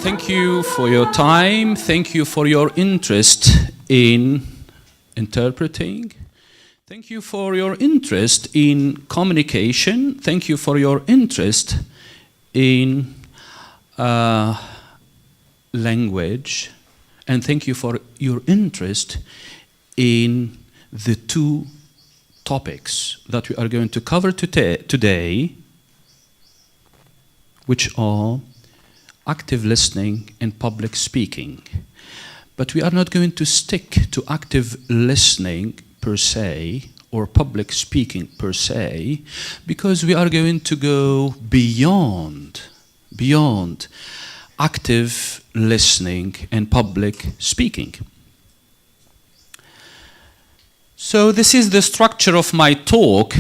Thank you for your time. Thank you for your interest in interpreting. Thank you for your interest in communication. Thank you for your interest in language. And thank you for your interest in the two topics that we are going to cover today, which are active listening and public speaking. But we are not going to stick to active listening per se or public speaking per se, because we are going to go beyond active listening and public speaking. So this is the structure of my talk,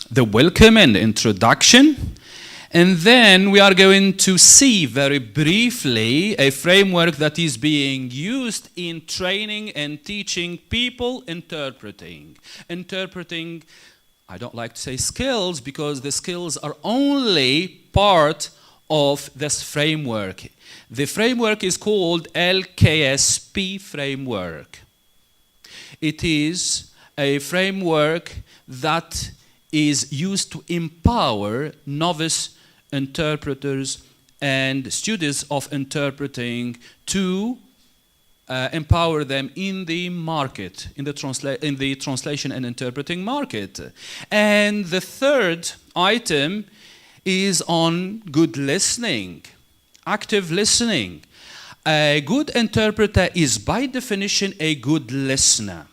the welcome and introduction. And then we are going to see very briefly a framework that is being used in training and teaching people interpreting. Interpreting, I don't like to say skills, because the skills are only part of this framework. The framework is called LKSP framework. It is a framework that is used to empower novice interpreters and students of interpreting to empower them in the market, in the translation and interpreting market. And the third item is on good listening, active listening. A good interpreter is by definition a good listener.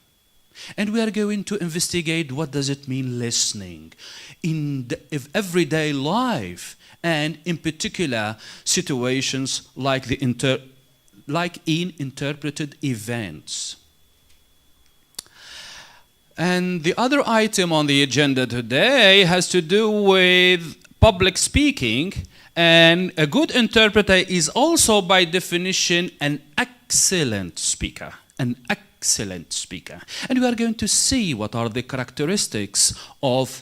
And we are going to investigate what does it mean listening in everyday life, and in particular situations like in interpreted events. And the other item on the agenda today has to do with public speaking, and a good interpreter is also by definition an excellent speaker, excellent speaker. And we are going to see what are the characteristics of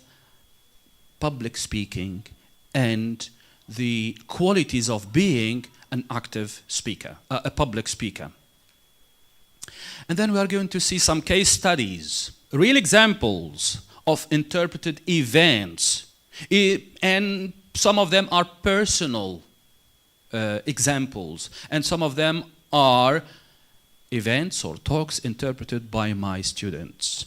public speaking and the qualities of being an active speaker, a public speaker. And then we are going to see some case studies, real examples of interpreted events, and some of them are personal examples, and some of them are events or talks interpreted by my students.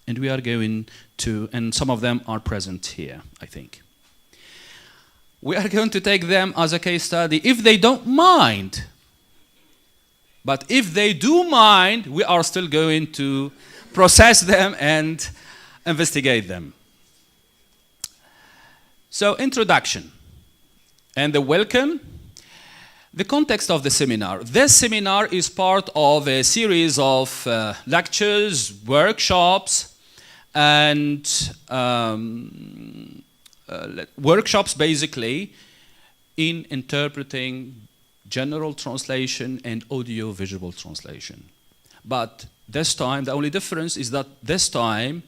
And we are going to, and some of them are present here, I think. We are going to take them as a case study if they don't mind. But if they do mind, we are still going to process them and investigate them. So, introduction and the welcome. The context of the seminar. This seminar is part of a series of lectures, workshops, and workshops basically in interpreting general translation and audio-visual translation. But this time, the only difference is that this time,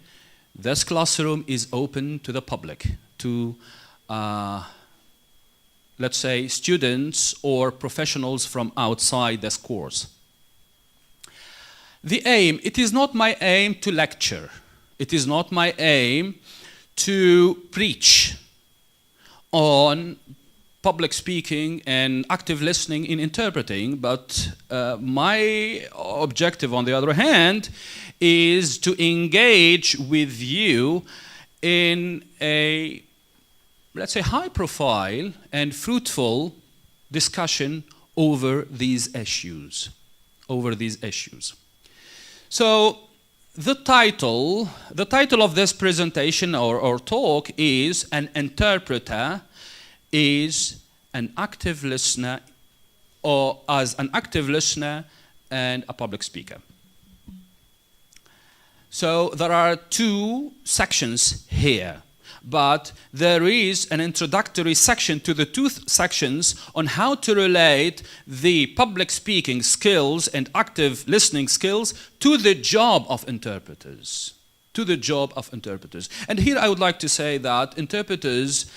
this classroom is open to the public, to let's say, students or professionals from outside this course. The aim, it is not my aim to lecture. It is not my aim to preach on public speaking and active listening in interpreting, but my objective, on the other hand, is to engage with you in a, let's say, high-profile and fruitful discussion over these issues. So the title of this presentation or talk is "An Interpreter is an Active Listener, or as an active listener and a public speaker." So there are two sections here. But there is an introductory section to the two sections on how to relate the public speaking skills and active listening skills to the job of interpreters. And here I would like to say that interpreters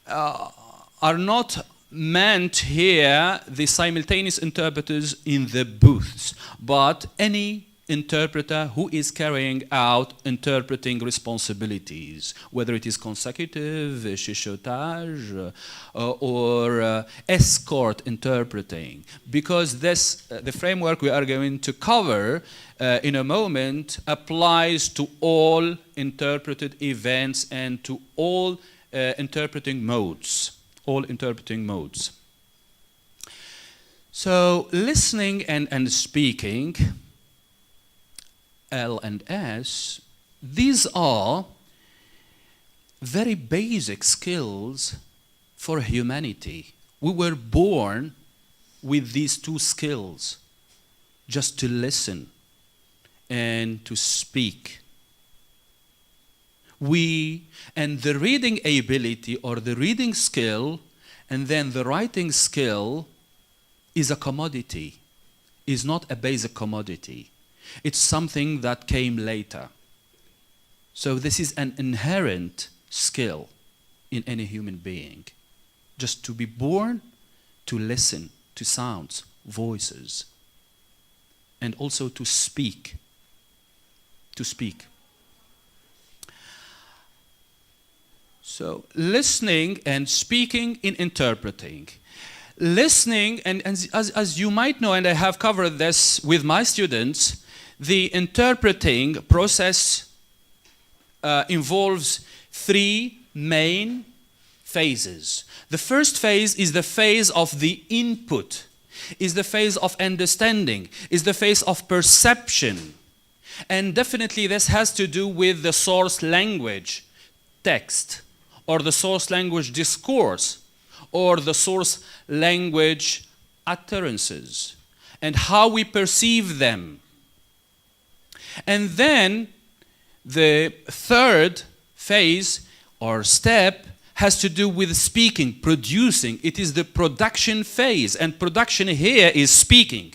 are not meant here the simultaneous interpreters in the booths, but any interpreter who is carrying out interpreting responsibilities, whether it is consecutive, chuchotage, or escort interpreting, because this, the framework we are going to cover in a moment applies to all interpreted events and to all interpreting modes. All interpreting modes. So listening and speaking, L and S, these are very basic skills for humanity. We were born with these two skills, just to listen and to speak. And the reading ability or the reading skill and then the writing skill is a commodity, is not a basic commodity. It's something that came later. So this is an inherent skill in any human being. Just to be born to listen to sounds, voices, and also to speak. To speak. So listening and speaking in interpreting. Listening, and as you might know, and I have covered this with my students, the interpreting process involves three main phases. The first phase is the phase of the input, is the phase of understanding, is the phase of perception. And definitely this has to do with the source language, text, or the source language discourse, or the source language utterances, and how we perceive them. And then the third phase or step has to do with speaking, producing. It is the production phase, and production here is speaking.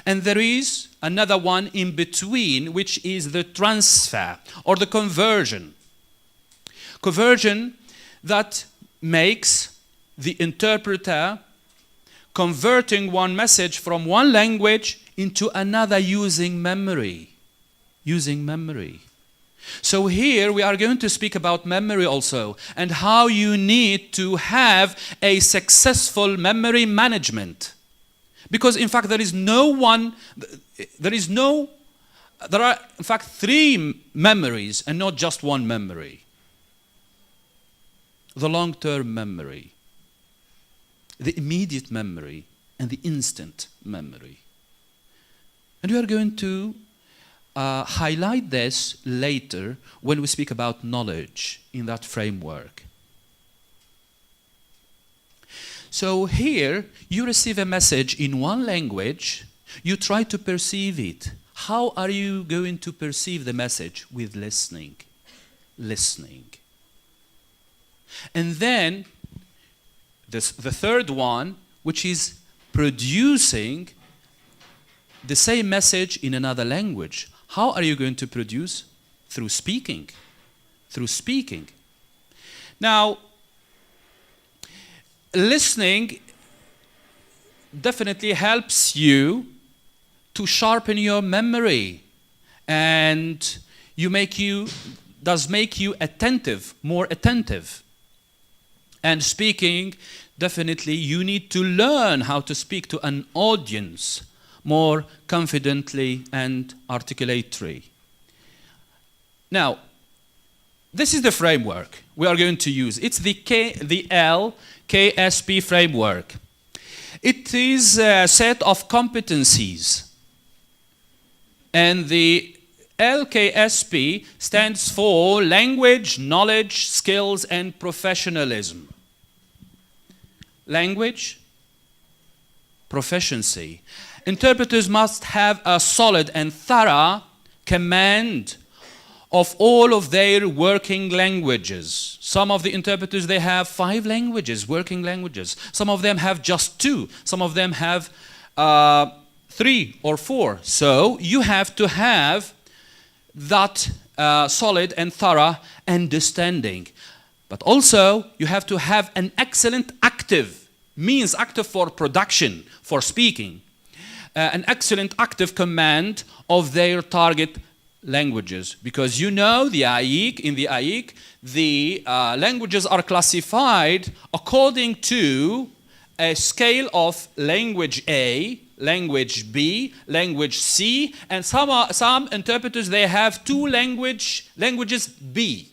And there is another one in between, which is the transfer or the conversion. Conversion that makes the interpreter converting one message from one language into another using memory. Using memory. So here we are going to speak about memory also, and how you need to have a successful memory management. Because in fact there are in fact three memories and not just one memory. The long-term memory, the immediate memory, and the instant memory. And we are going to highlight this later when we speak about knowledge in that framework. So here, you receive a message in one language, you try to perceive it. How are you going to perceive the message? With listening. Listening. And then, the third one, which is producing the same message in another language. How are you going to produce? Through speaking. Through speaking. Now, listening definitely helps you to sharpen your memory, and does make you attentive, more attentive. And speaking, definitely you need to learn how to speak to an audience more confidently and articulately. Now, this is the framework we are going to use. It's the LKSP framework. It is a set of competencies. And the LKSP stands for language, knowledge, skills, and professionalism. Language, proficiency. Interpreters must have a solid and thorough command of all of their working languages. Some of the interpreters, they have 5 languages, working languages. Some of them have just 2. Some of them have 3 or 4. So you have to have that solid and thorough understanding. But also, you have to have an excellent active, means active for production, for speaking, an excellent active command of their target languages. Because you know, the AIC, in the AIC, the languages are classified according to a scale of language A, language B, language C, and some interpreters, they have languages B.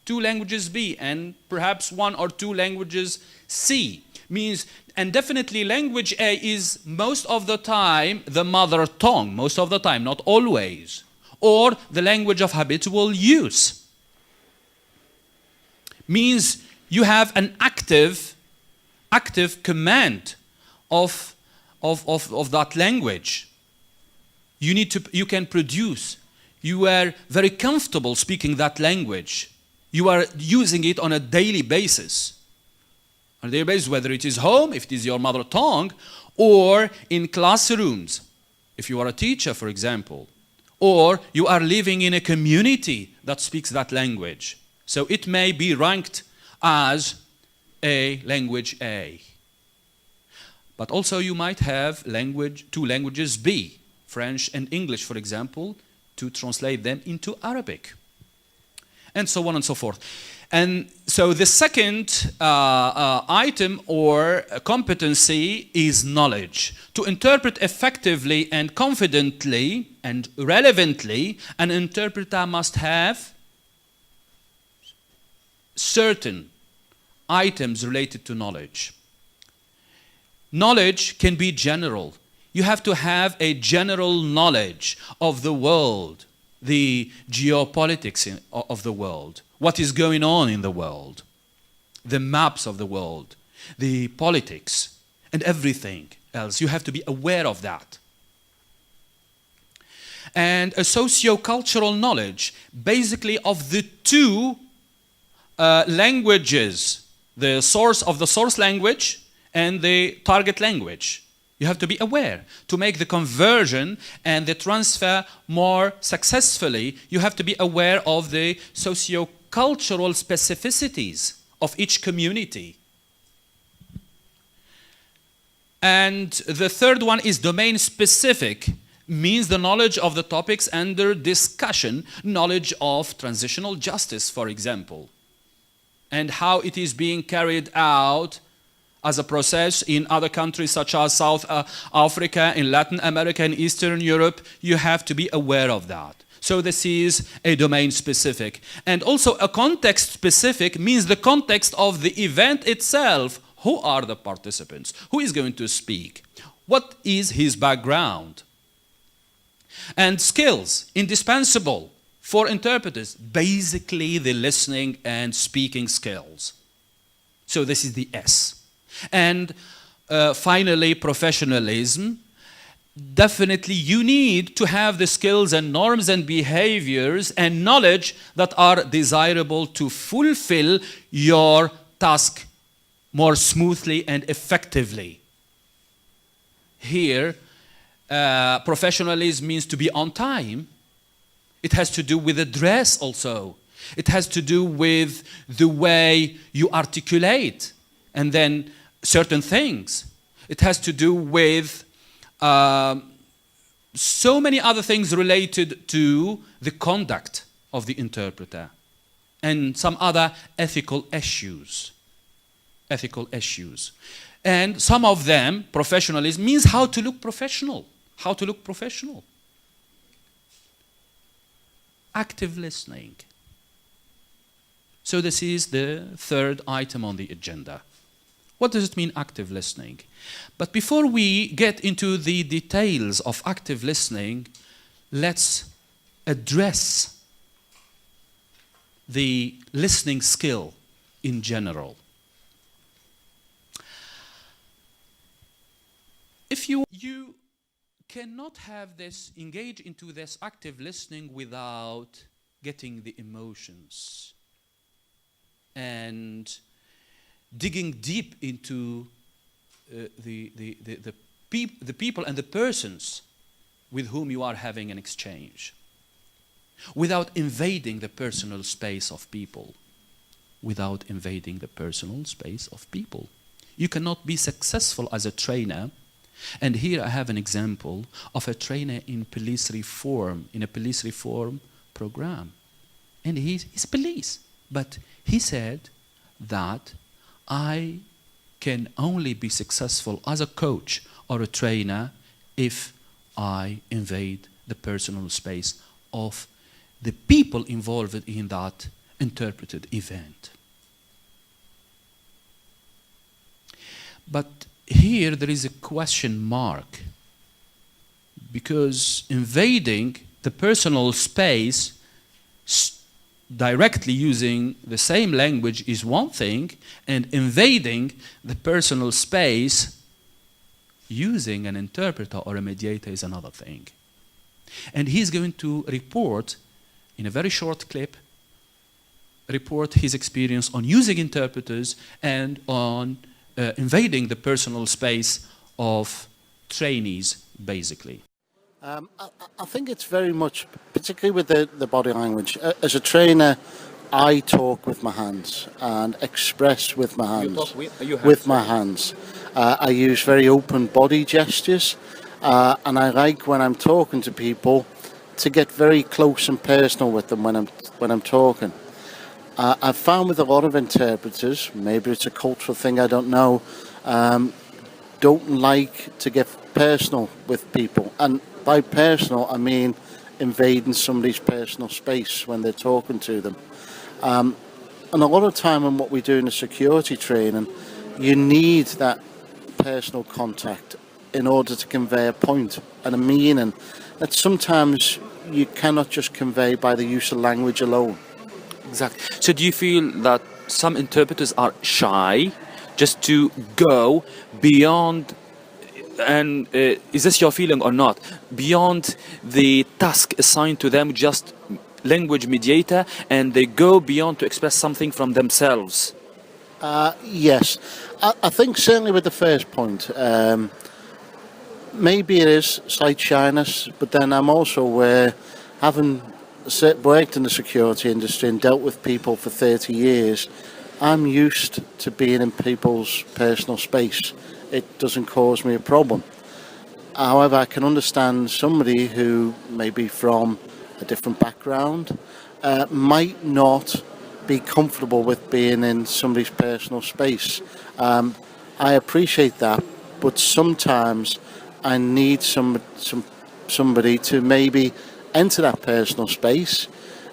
Two languages B, and perhaps one or two languages C. Means, and definitely language A is most of the time the mother tongue, most of the time, not always, or the language of habitual use. Means you have an active command of that language. You can produce. You are very comfortable speaking that language. You are using it on a daily basis. On a daily basis, whether it is home, if it is your mother tongue, or in classrooms, if you are a teacher, for example, or you are living in a community that speaks that language. So it may be ranked as a language A. But also you might have two languages B, French and English, for example, to translate them into Arabic, and so on and so forth. And so the second item or competency is knowledge. To interpret effectively and confidently and relevantly, an interpreter must have certain items related to knowledge. Knowledge can be general. You have to have a general knowledge of the world, the geopolitics of the world, what is going on in the world, the maps of the world, the politics, and everything else. You have to be aware of that. And a socio-cultural knowledge, basically of the two languages, the source language and the target language. You have to be aware. To make the conversion and the transfer more successfully, you have to be aware of the socio-cultural specificities of each community. And the third one is domain-specific, means the knowledge of the topics under discussion, knowledge of transitional justice, for example, and how it is being carried out as a process in other countries such as South Africa, in Latin America, and Eastern Europe. You have to be aware of that. So this is a domain-specific. And also a context-specific means the context of the event itself. Who are the participants? Who is going to speak? What is his background? And skills, indispensable for interpreters, basically the listening and speaking skills. So this is the S. And finally, professionalism. Definitely you need to have the skills and norms and behaviors and knowledge that are desirable to fulfill your task more smoothly and effectively. Here, professionalism means to be on time. It has to do with the dress also. It has to do with the way you articulate and then certain things. It has to do with so many other things related to the conduct of the interpreter and some other ethical issues. And some of them, professionalism, means how to look professional. How to look professional. Active listening. So this is the third item on the agenda. What does it mean, active listening? But before we get into the details of active listening, let's address the listening skill in general. If you cannot have this, engage into this active listening without getting the emotions and digging deep into the people and the persons with whom you are having an exchange. without invading the personal space of people. Without invading the personal space of people. You cannot be successful as a trainer. And here I have an example of a trainer in police reform, in a police reform program. And he's police. But he said that I can only be successful as a coach or a trainer if I invade the personal space of the people involved in that interpreted event. But here there is a question mark, because invading the personal space directly using the same language is one thing, and invading the personal space using an interpreter or a mediator is another thing. And he's going to report, in a very short clip, report his experience on using interpreters and on invading the personal space of trainees, basically. I think it's very much, particularly with the body language. As a trainer, I talk with my hands and express with my hands. With my hands. I use very open body gestures, and I like when I'm talking to people to get very close and personal with them when I'm talking. I've found with a lot of interpreters, maybe it's a cultural thing, I don't know, don't like to get personal with people. And by personal, I mean invading somebody's personal space when they're talking to them. And a lot of time in what we do in the security training, you need that personal contact in order to convey a point and a meaning that sometimes you cannot just convey by the use of language alone. Exactly. So do you feel that some interpreters are shy just to go beyond, and is this your feeling or not, beyond the task assigned to them, just language mediator, and they go beyond to express something from themselves? Yes. I think certainly with the first point, maybe it is slight shyness, but then I'm also aware, having worked in the security industry and dealt with people for 30 years, I'm used to being in people's personal space. It doesn't cause me a problem. However, I can understand somebody who may be from a different background might not be comfortable with being in somebody's personal space. I appreciate that, but sometimes I need somebody to maybe enter that personal space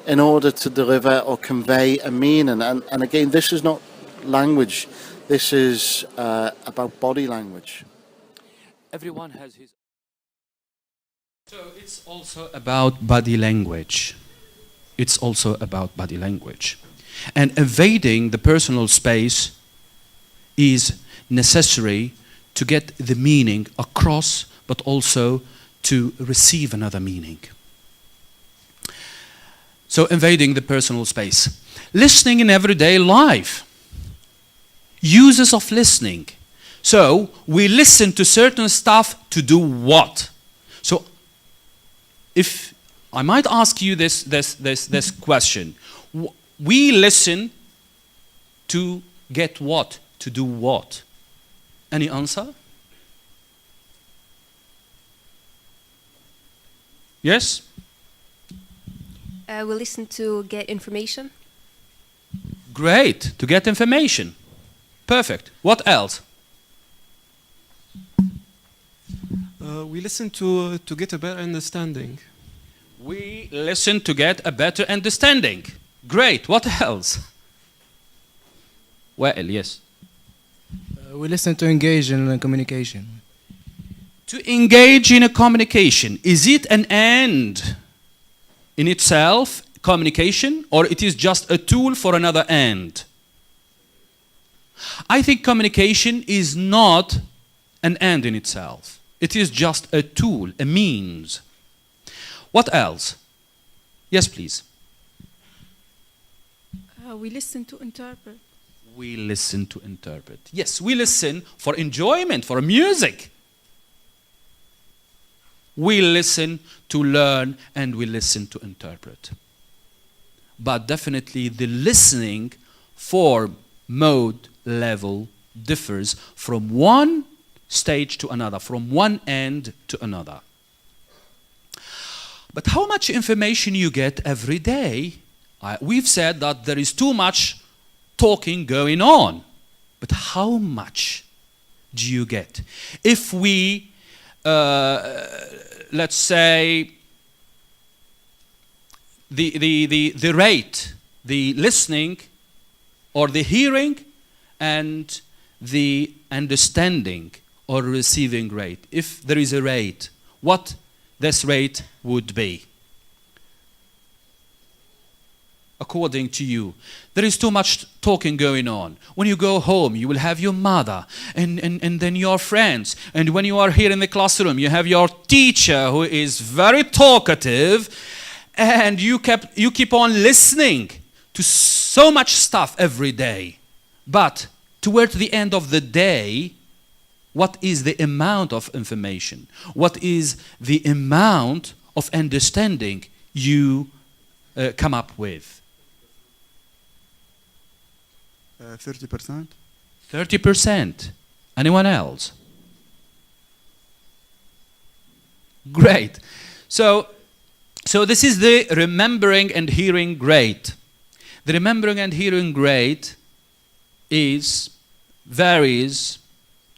in order to deliver or convey a meaning. And again, this is not language. This is about body language. Everyone has his... So it's also about body language. It's also about body language. And evading the personal space is necessary to get the meaning across, but also to receive another meaning. So invading the personal space. Listening in everyday life. Uses of listening. So we listen to certain stuff to do what? So if I might ask you this question. We listen to get what? To do what? Any answer? Yes? We listen to get information. Great, to get information. Perfect. What else? We listen to get a better understanding. We listen to get a better understanding. Great. What else? Well, yes. We listen to engage in a communication. To engage in a communication, is it an end in itself, communication, or it is just a tool for another end? I think communication is not an end in itself. It is just a tool, a means. What else? Yes, please. We listen to interpret. We listen to interpret. Yes, we listen for enjoyment, for music. We listen to learn and we listen to interpret. But definitely the listening form, mode, level differs from one stage to another, from one end to another. But how much information you get every day? We've said that there is too much talking going on. But how much do you get? If we, let's say, the rate, the listening or the hearing and the understanding or receiving rate, if there is a rate, what this rate would be? According to you, there is too much talking going on. When you go home, you will have your mother and then your friends. And when you are here in the classroom, you have your teacher who is very talkative, and you keep on listening to so much stuff every day. But towards the end of the day, what is the amount of information? What is the amount of understanding you come up with? 30%. 30%. Anyone else? Great. So this is the remembering and hearing rate. The remembering and hearing rate varies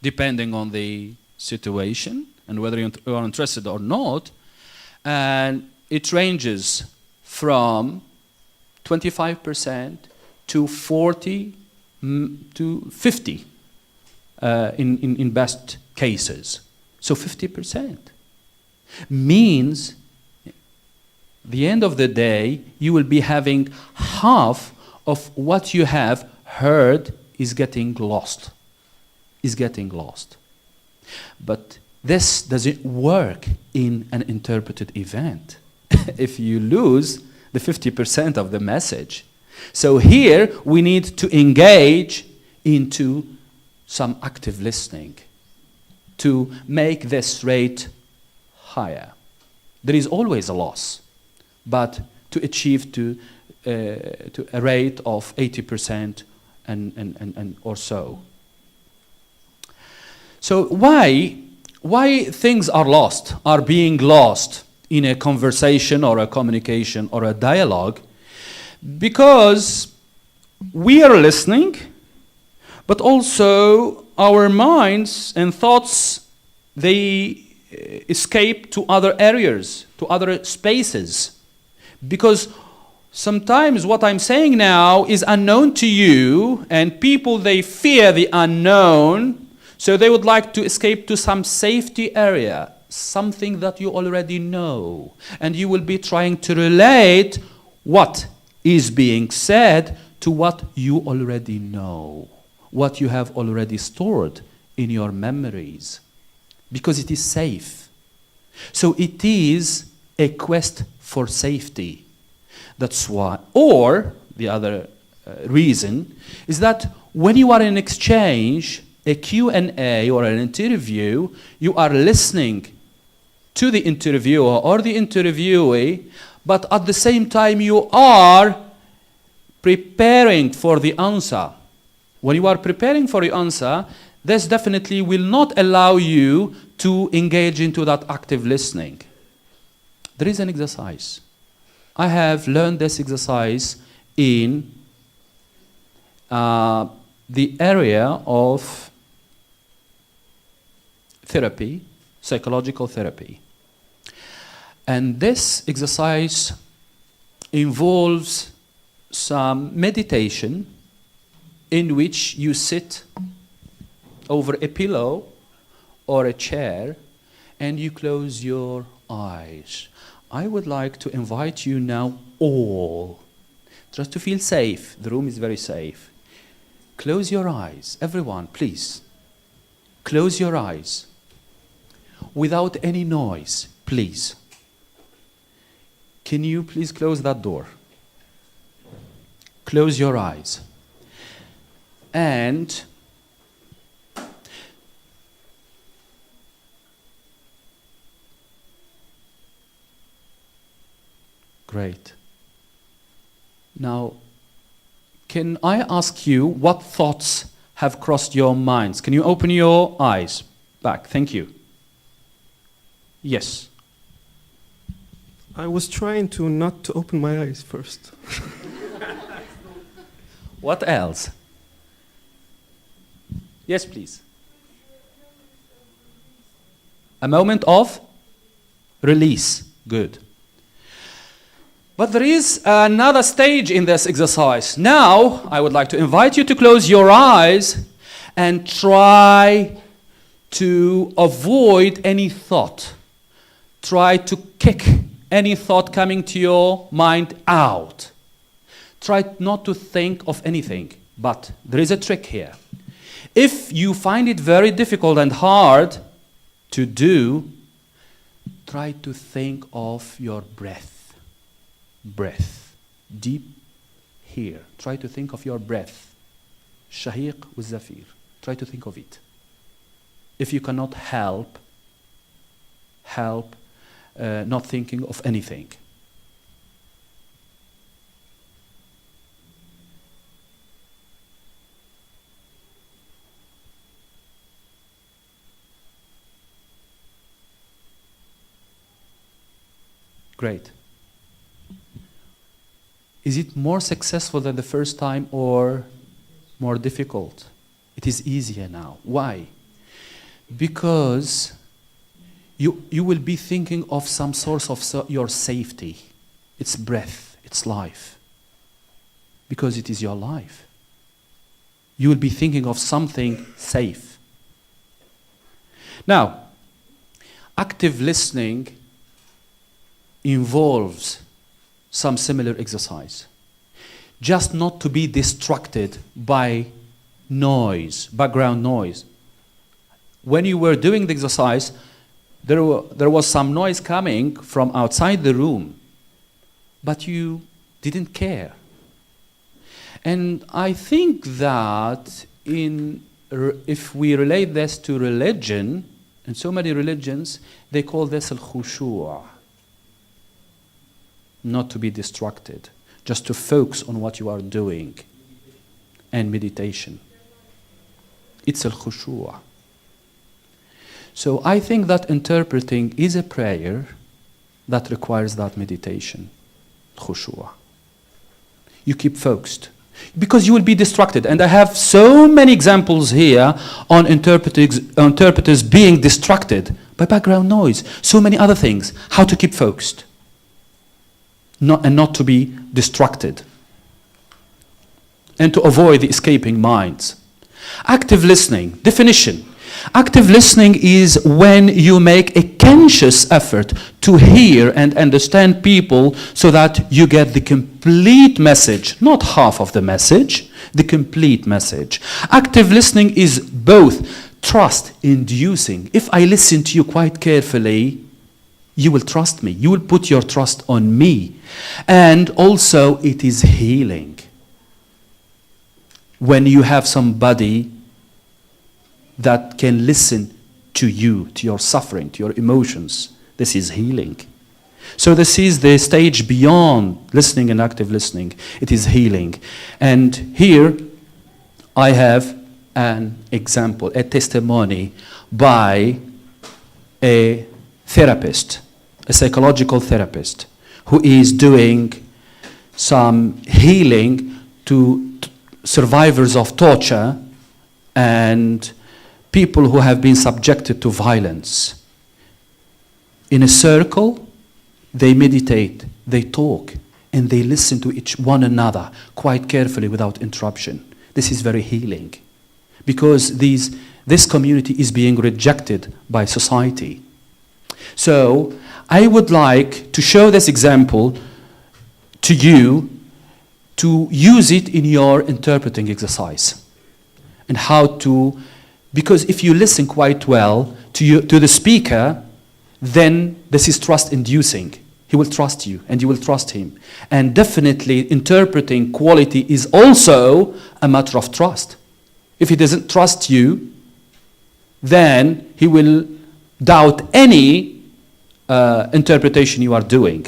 depending on the situation and whether you are interested or not. And it ranges from 25% to 40 to 50 in best cases. So 50% means the end of the day you will be having half of what you have heard is getting lost. But this doesn't work in an interpreted event if you lose the 50% of the message. So here we need to engage into some active listening to make this rate higher. There is always a loss, but to achieve to a rate of 80% and or so. So why things are being lost in a conversation or a communication or a dialogue? Because we are listening, but also our minds and thoughts, they escape to other areas, to other spaces. Because sometimes what I'm saying now is unknown to you, and people, they fear the unknown, so they would like to escape to some safety area, something that you already know. And you will be trying to relate what is being said to what you already know, what you have already stored in your memories, because it is safe. So it is a quest for safety. That's why. Or the other reason is that when you are in exchange, a Q&A or an interview, you are listening to the interviewer or the interviewee, but at the same time you are preparing for the answer. When you are preparing for the answer, this definitely will not allow you to engage into that active listening. There is an exercise. I have learned this exercise in the area of therapy, psychological therapy. And this exercise involves some meditation in which you sit over a pillow or a chair and you close your eyes. I would like to invite you now all, just to feel safe. The room is very safe. Close your eyes. Everyone, please. Close your eyes. Without any noise, please. Can you please close that door? Close your eyes. And Great. Now, can I ask you what thoughts have crossed your minds? Can you open your eyes back? Thank you. Yes. I was trying to not to open my eyes first. What else? Yes, please. A moment of release. Good. But there is another stage in this exercise. Now, I would like to invite you to close your eyes and try to avoid any thought. Try to kick any thought coming to your mind out. Try not to think of anything, but there is a trick here. If you find it very difficult and hard to do, try to think of your breath. Breath. Deep here. Try to think of your breath. Shahiq والزفير. Try to think of it. If you cannot help not thinking of anything. Great. Is it more successful than the first time or more difficult? It is easier now. Why? Because you will be thinking of some source of your safety. It's breath, it's life. Because it is your life. You will be thinking of something safe. Now, active listening involves some similar exercise. Just not to be distracted by noise, background noise. When you were doing the exercise, there was some noise coming from outside the room, but you didn't care. And I think that if we relate this to religion, and so many religions, they call this al-khushu'. Not to be distracted, just to focus on what you are doing. And meditation. It's al-khushu'. So I think that interpreting is a prayer that requires that meditation. Khushu'. You keep focused. Because you will be distracted. And I have so many examples here on interpreters being distracted by background noise. So many other things. How to keep focused. Not to be distracted. And to avoid the escaping minds. Active listening. Definition. Active listening is when you make a conscious effort to hear and understand people so that you get the complete message, not half of the message, the complete message. Active listening is both trust-inducing. If I listen to you quite carefully, you will trust me. You will put your trust on me. And also, it is healing. When you have somebody that can listen to you, to your suffering, to your emotions, this is healing. So this is the stage beyond listening and active listening. It is healing. And here, I have an example, a testimony by a therapist, a psychological therapist, who is doing some healing to survivors of torture and people who have been subjected to violence. In a circle, they meditate, they talk, and they listen to one another quite carefully without interruption. This is very healing, because this community is being rejected by society. So I would like to show this example to you to use it in your interpreting exercise. And how to, because if you listen quite well to the speaker, then this is trust-inducing. He will trust you, and you will trust him. And definitely, interpreting quality is also a matter of trust. If he doesn't trust you, then he will doubt any interpretation you are doing.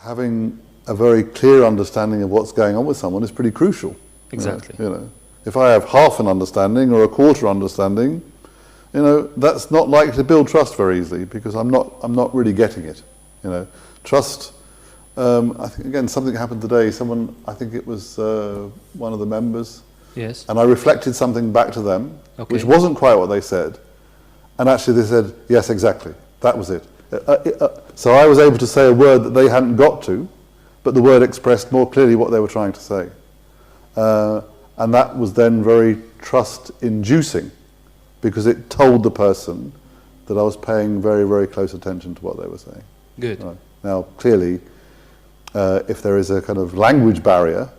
having a very clear understanding of what's going on with someone is pretty crucial. Exactly. You know, if I have half an understanding or a quarter understanding, you know, that's not likely to build trust very easily, because I'm not really getting it. You know, trust. I think again something happened today. Someone, I think it was one of the members. Yes. And I reflected something back to them, Okay. which wasn't quite what they said. And actually they said, yes, exactly, that was it. So I was able to say a word that they hadn't got to, but the word expressed more clearly what they were trying to say. And that was then very trust-inducing, because it told the person that I was paying very, very close attention to what they were saying. Good. Right. Now, clearly, if there is a kind of language barrier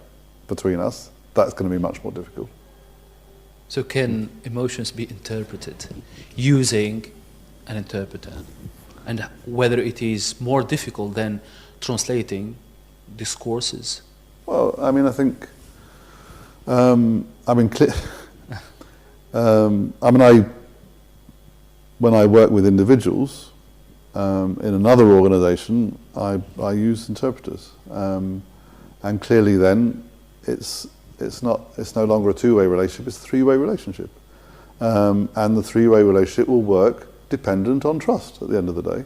between us, that's going to be much more difficult. So can emotions be interpreted using an interpreter? And whether it is more difficult than translating discourses? Well, I mean, I think, when I work with individuals in another organisation, I use interpreters, and clearly then it's no longer a two-way relationship; it's a three-way relationship, and the three-way relationship will work dependent on trust. At the end of the day,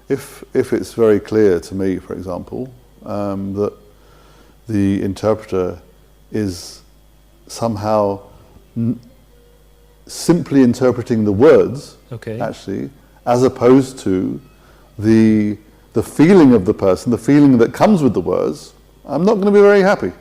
if it's very clear to me, for example, that the interpreter is somehow simply interpreting the words, Okay. actually, as opposed to the feeling of the person, the feeling that comes with the words, I'm not going to be very happy,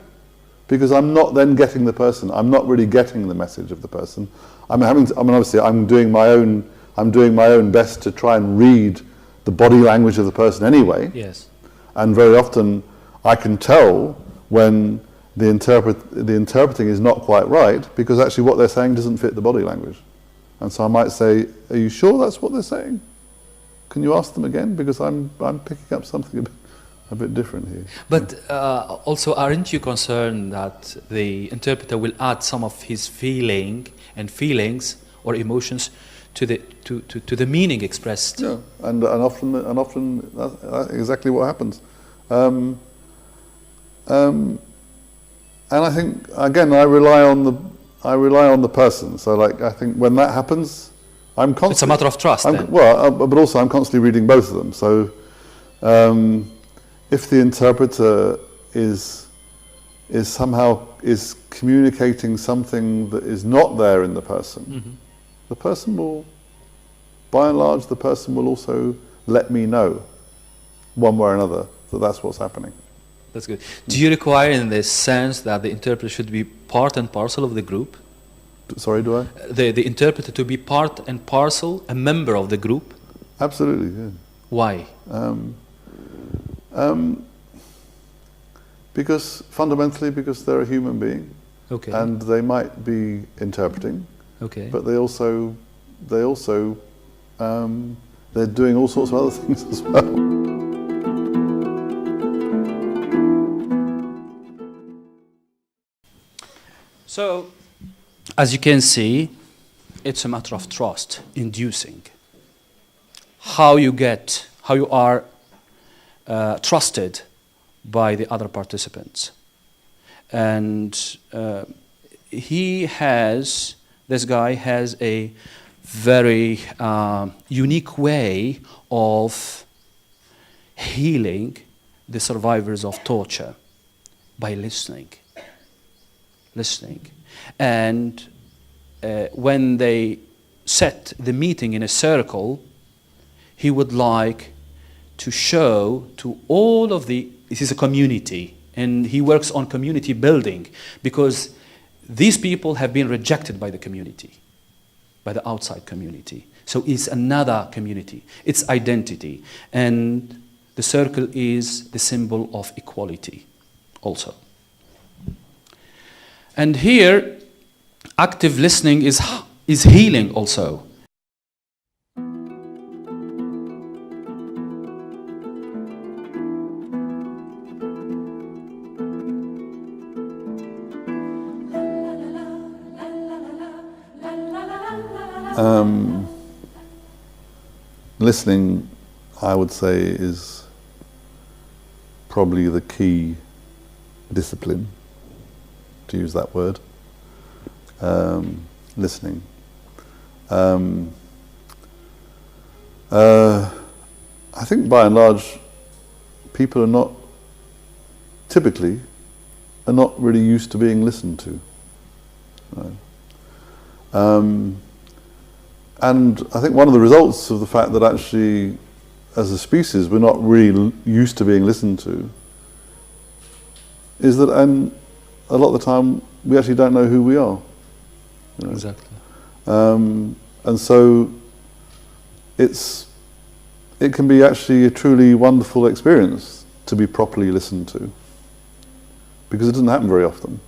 because I'm not then getting the person. I'm not really getting the message of the person. Obviously, I'm doing my own best to try and read the body language of the person anyway. Yes. And very often, I can tell when the interpreting is not quite right, because actually what they're saying doesn't fit the body language. And so I might say, "Are you sure that's what they're saying? Can you ask them again? Because I'm picking up something a bit different here." But also, aren't you concerned that the interpreter will add some of his feelings or emotions to the meaning expressed? Yeah, and often that's exactly what happens. And I think again, I rely on the person. So, like, I think when that happens, I'm constantly. It's a matter of trust. Then. But also I'm constantly reading both of them. So, if the interpreter is somehow communicating something that is not there in the person, Mm-hmm. the person will, by and large, the person will also let me know, one way or another, that that's what's happening. That's good. Do you require, in this sense, that the interpreter should be part and parcel of the group? Sorry, do I? The interpreter to be part and parcel, a member of the group? Absolutely, yeah. Why? Because fundamentally, because they're a human being, Okay. and they might be interpreting, Okay. but they're doing all sorts of other things as well. So, as you can see, it's a matter of trust, inducing. How you are trusted by the other participants. And this guy has a very unique way of healing the survivors of torture by listening. And when they set the meeting in a circle, he would like to show to all of this is a community, and he works on community building, because these people have been rejected by the community, by the outside community. So it's another community, it's identity. And the circle is the symbol of equality also. And here, active listening is healing also. Listening, I would say, is probably the key discipline, to use that word, listening. I think by and large, people typically are not really used to being listened to. Right? And I think one of the results of the fact that actually, as a species, we're not really used to being listened to, is that, and a lot of the time, we actually don't know who we are. You know? Exactly. And so, it can be actually a truly wonderful experience to be properly listened to, because it doesn't happen very often.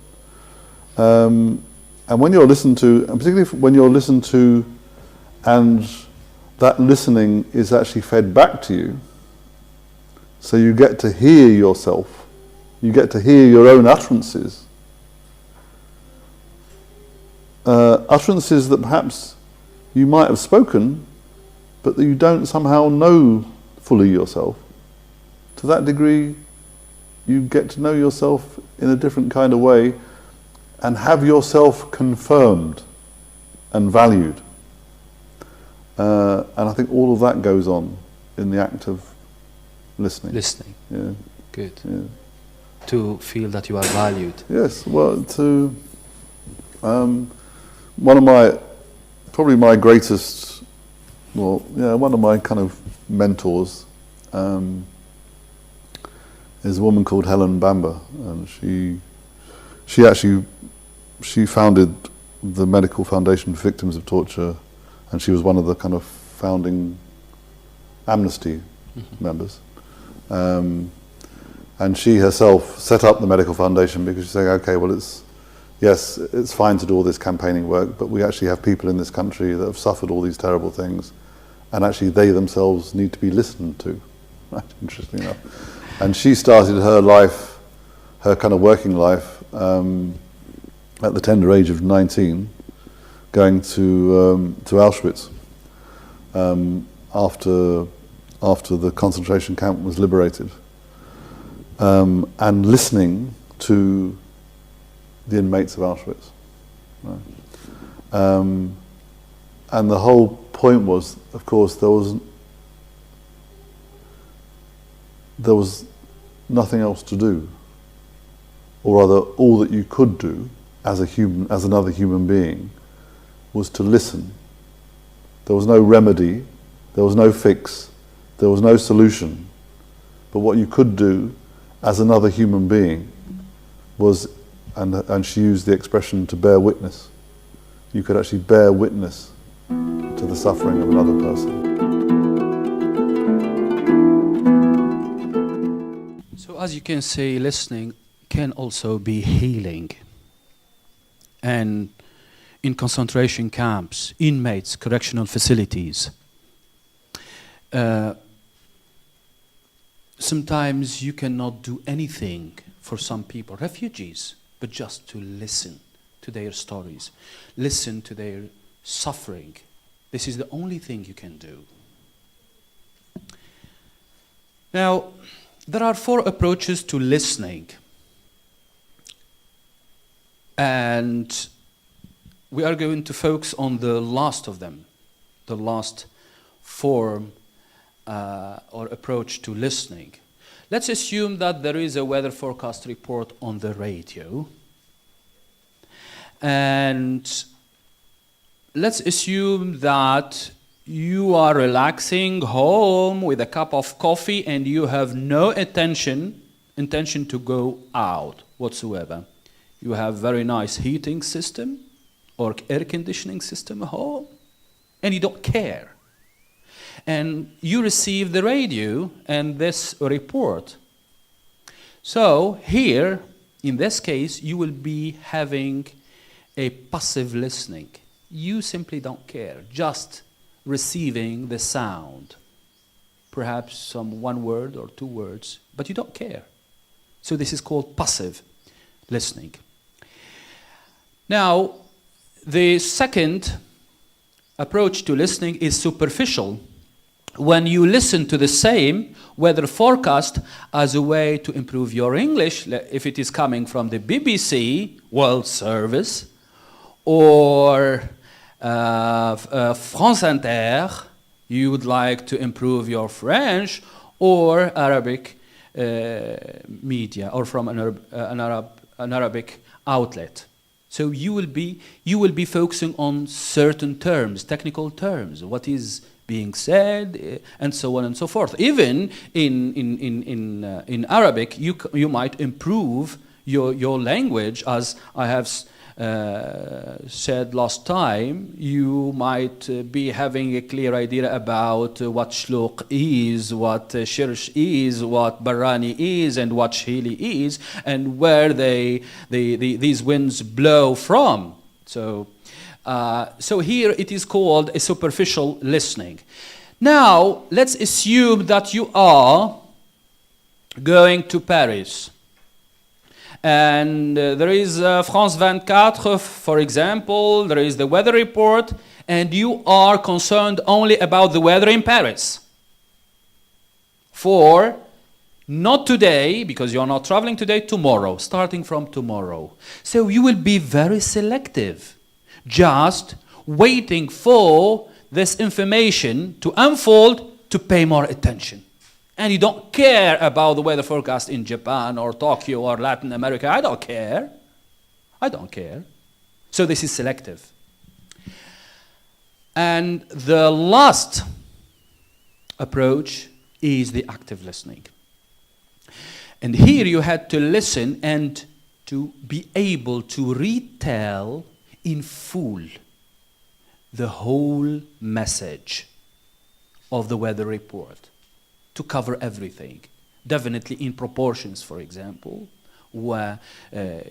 And when you're listened to, and particularly when you're listened to, and that listening is actually fed back to you, so you get to hear yourself, you get to hear your own utterances, utterances that perhaps you might have spoken, but that you don't somehow know fully yourself. To that degree, you get to know yourself in a different kind of way and have yourself confirmed and valued. And I think all of that goes on in the act of listening. Listening. Yeah. Good. Yeah. To feel that you are valued. Yes, well, one of probably my greatest, one of my kind of mentors is a woman called Helen Bamber, and she founded the Medical Foundation for Victims of Torture, and she was one of the kind of founding Amnesty members. And she herself set up the Medical Foundation because she's saying, okay, well, it's fine to do all this campaigning work, but we actually have people in this country that have suffered all these terrible things, and actually they themselves need to be listened to, right? Interesting enough. And she started her life, her kind of working life, at the tender age of 19, going to Auschwitz after the concentration camp was liberated, and listening to the inmates of Auschwitz. Right? And the whole point was, of course, there was nothing else to do, or rather, all that you could do as another human being, was to listen. There was no remedy, there was no fix, there was no solution. But what you could do as another human being was, and she used the expression, to bear witness. You could actually bear witness to the suffering of another person. So as you can see, listening can also be healing. And in concentration camps, inmates, correctional facilities, sometimes you cannot do anything for some people, refugees, but just to listen to their stories, listen to their suffering. This is the only thing you can do. Now, there are 4 approaches to listening. And we are going to focus on the last of them, the last form or approach to listening. Let's assume that there is a weather forecast report on the radio. And let's assume that you are relaxing home with a cup of coffee and you have no intention to go out whatsoever. You have very nice heating system or air conditioning system at home, and you don't care. And you receive the radio and this report. So here, in this case, you will be having a passive listening. You simply don't care, just receiving the sound. Perhaps some 1 word or 2 words, but you don't care. So this is called passive listening. Now, the second approach to listening is superficial when you listen to the same weather forecast as a way to improve your English, if it is coming from the BBC World Service or France Inter, you would like to improve your French, or Arabic media, or from an Arabic outlet. So you will be focusing on certain terms, technical terms, what is being said, and so on and so forth. Even in Arabic, you might improve your language, as I have said last time. You might be having a clear idea about what shluq is, what shirsh is, what barani is, and what shili is, and where these winds blow from. So here it is called a superficial listening. Now, let's assume that you are going to Paris. And there is France 24, for example, there is the weather report, and you are concerned only about the weather in Paris. For not today, because you're not traveling today, tomorrow, starting from tomorrow. So you will be very selective, just waiting for this information to unfold to pay more attention. And you don't care about the weather forecast in Japan or Tokyo or Latin America. I don't care. I don't care. So this is selective. And the last approach is the active listening. And here you had to listen and to be able to retell in full the whole message of the weather report, to cover everything, definitely in proportions, for example, where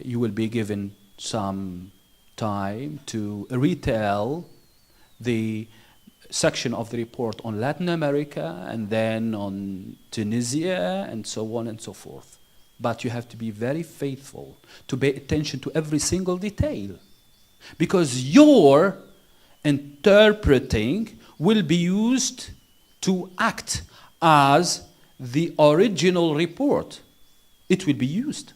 you will be given some time to retell the section of the report on Latin America and then on Tunisia and so on and so forth. But you have to be very faithful to pay attention to every single detail, because your interpreting will be used to act as the original report. It will be used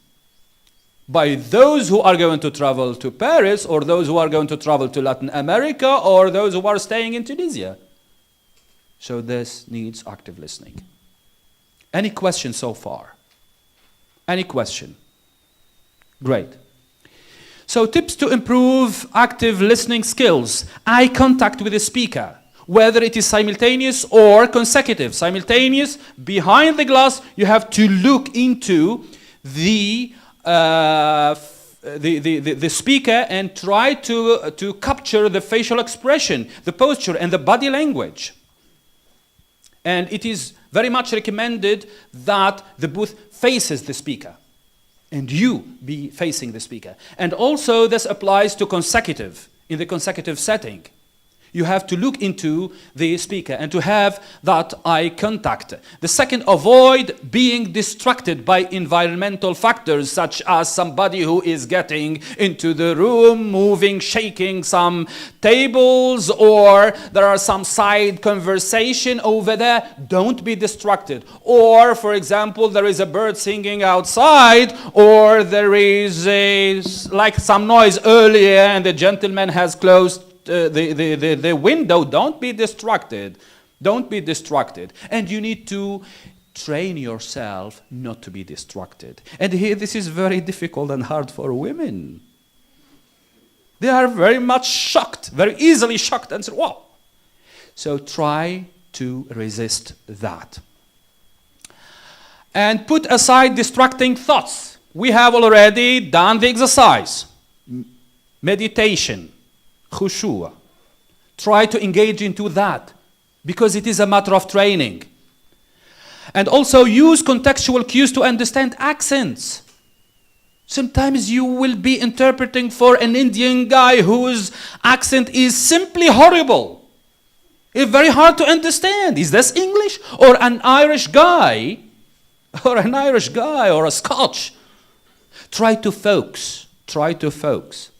by those who are going to travel to Paris, or those who are going to travel to Latin America, or those who are staying in Tunisia. So this needs active listening. Any questions so far? Any question? Great. So tips to improve active listening skills. Eye contact with the speaker, whether it is simultaneous or consecutive. Simultaneous, behind the glass, you have to look into the speaker and try to capture the facial expression, the posture, and the body language. And it is very much recommended that the booth faces the speaker, and you be facing the speaker. And also this applies to consecutive, in the consecutive setting. You have to look into the speaker and to have that eye contact. The second, avoid being distracted by environmental factors, such as somebody who is getting into the room, moving, shaking some tables, or there are some side conversation over there. Don't be distracted. Or, for example, there is a bird singing outside, or there is like some noise earlier and the gentleman has closed the window. Don't be distracted. Don't be distracted. And you need to train yourself not to be distracted. And here this is very difficult and hard for women. They are very much shocked, very easily shocked, and say, wow. So try to resist that. And put aside distracting thoughts. We have already done the exercise. Meditation. Khushu'. Try to engage into that, because it is a matter of training. And also use contextual cues to understand accents. Sometimes you will be interpreting for an Indian guy whose accent is simply horrible. It's very hard to understand. Is this English? Or an Irish guy? Or an Irish guy, or a Scotch? Try to focus. Try to focus.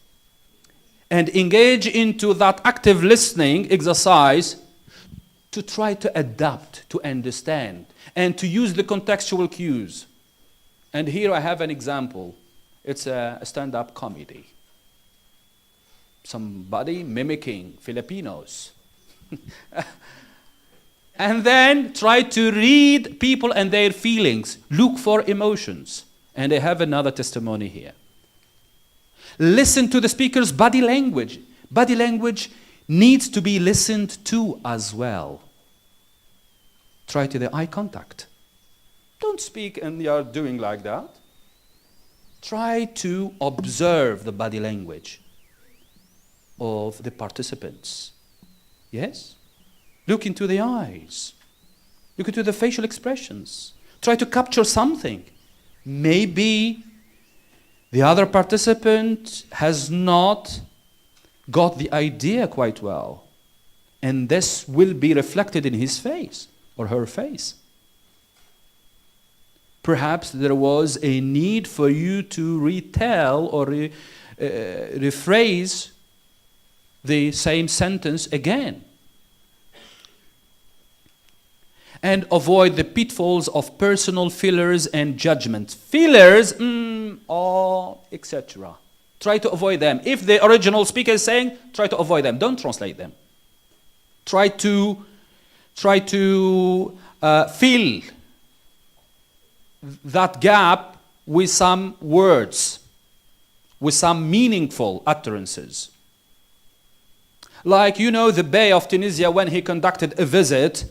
And engage into that active listening exercise to try to adapt, to understand, and to use the contextual cues. And here I have an example. It's a stand-up comedy. Somebody mimicking Filipinos. And then try to read people and their feelings. Look for emotions. And I have another testimony here. Listen to the speaker's body language. Body language needs to be listened to as well. Try to the eye contact. Don't speak and you're doing like that. Try to observe the body language of the participants. Yes? Look into the eyes. Look into the facial expressions. Try to capture something. Maybe the other participant has not got the idea quite well. And this will be reflected in his face or her face. Perhaps there was a need for you to retell or rephrase the same sentence again. And avoid the pitfalls of personal fillers and judgments. Fillers, etc. Try to avoid them. If the original speaker is saying, try to avoid them. Don't translate them. Try to fill that gap with some words, with some meaningful utterances. Like, the Bey of Tunisia, when he conducted a visit,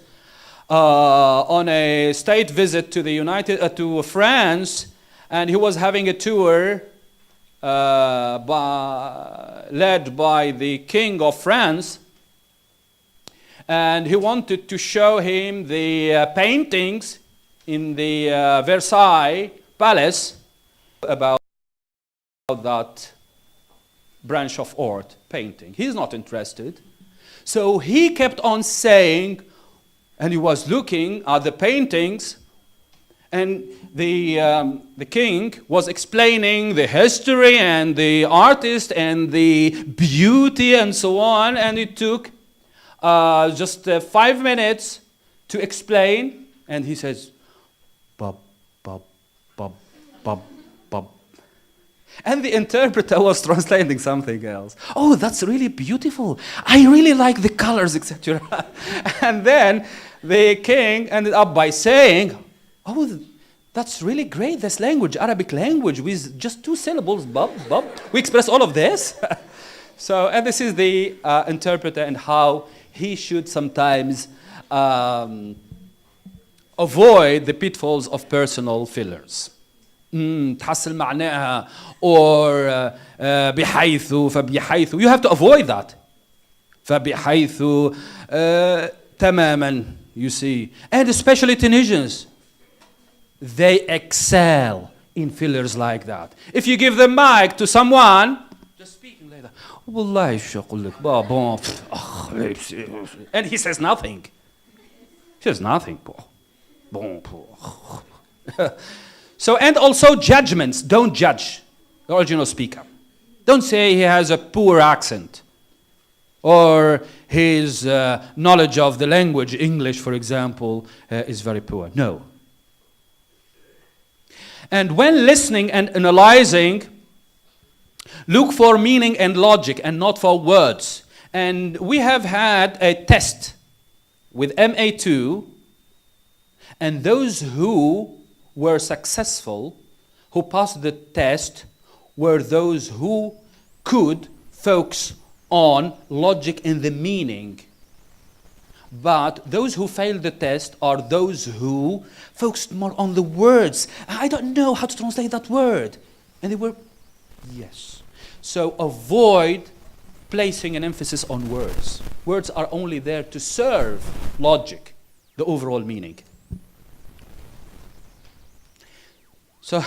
on a state visit to to France, and he was having a tour led by the King of France, and he wanted to show him the paintings in the Versailles Palace about that branch of art, painting. He's not interested. So he kept on saying, and he was looking at the paintings, and the king was explaining the history and the artist and the beauty and so on, and it took just 5 minutes to explain, and he says, bub, bub, bub, bub, bub. And the interpreter was translating something else. Oh, that's really beautiful. I really like the colors, etc. And then the king ended up by saying, oh, that's really great, this language, Arabic language, with just 2 syllables, bub, bub. We express all of this. So, and this is the interpreter and how he should sometimes avoid the pitfalls of personal fillers. تحصل معناها or بحيث فبحيث. You have to avoid that. فبحيث تماما, you see. And especially Tunisians, they excel in fillers like that. If you give the mic to someone, just speaking like that, والله شو أقول لك bon, and he says nothing. He says nothing. Bon. So, and also judgments. Don't judge the original speaker. Don't say he has a poor accent or his knowledge of the language, English, for example, is very poor. No. And when listening and analyzing, look for meaning and logic and not for words. And we have had a test with MA2, and those who were successful, who passed the test, were those who could focus on logic and the meaning. But those who failed the test are those who focused more on the words. I don't know how to translate that word. And they were, yes. So avoid placing an emphasis on words. Words are only there to serve logic, the overall meaning. So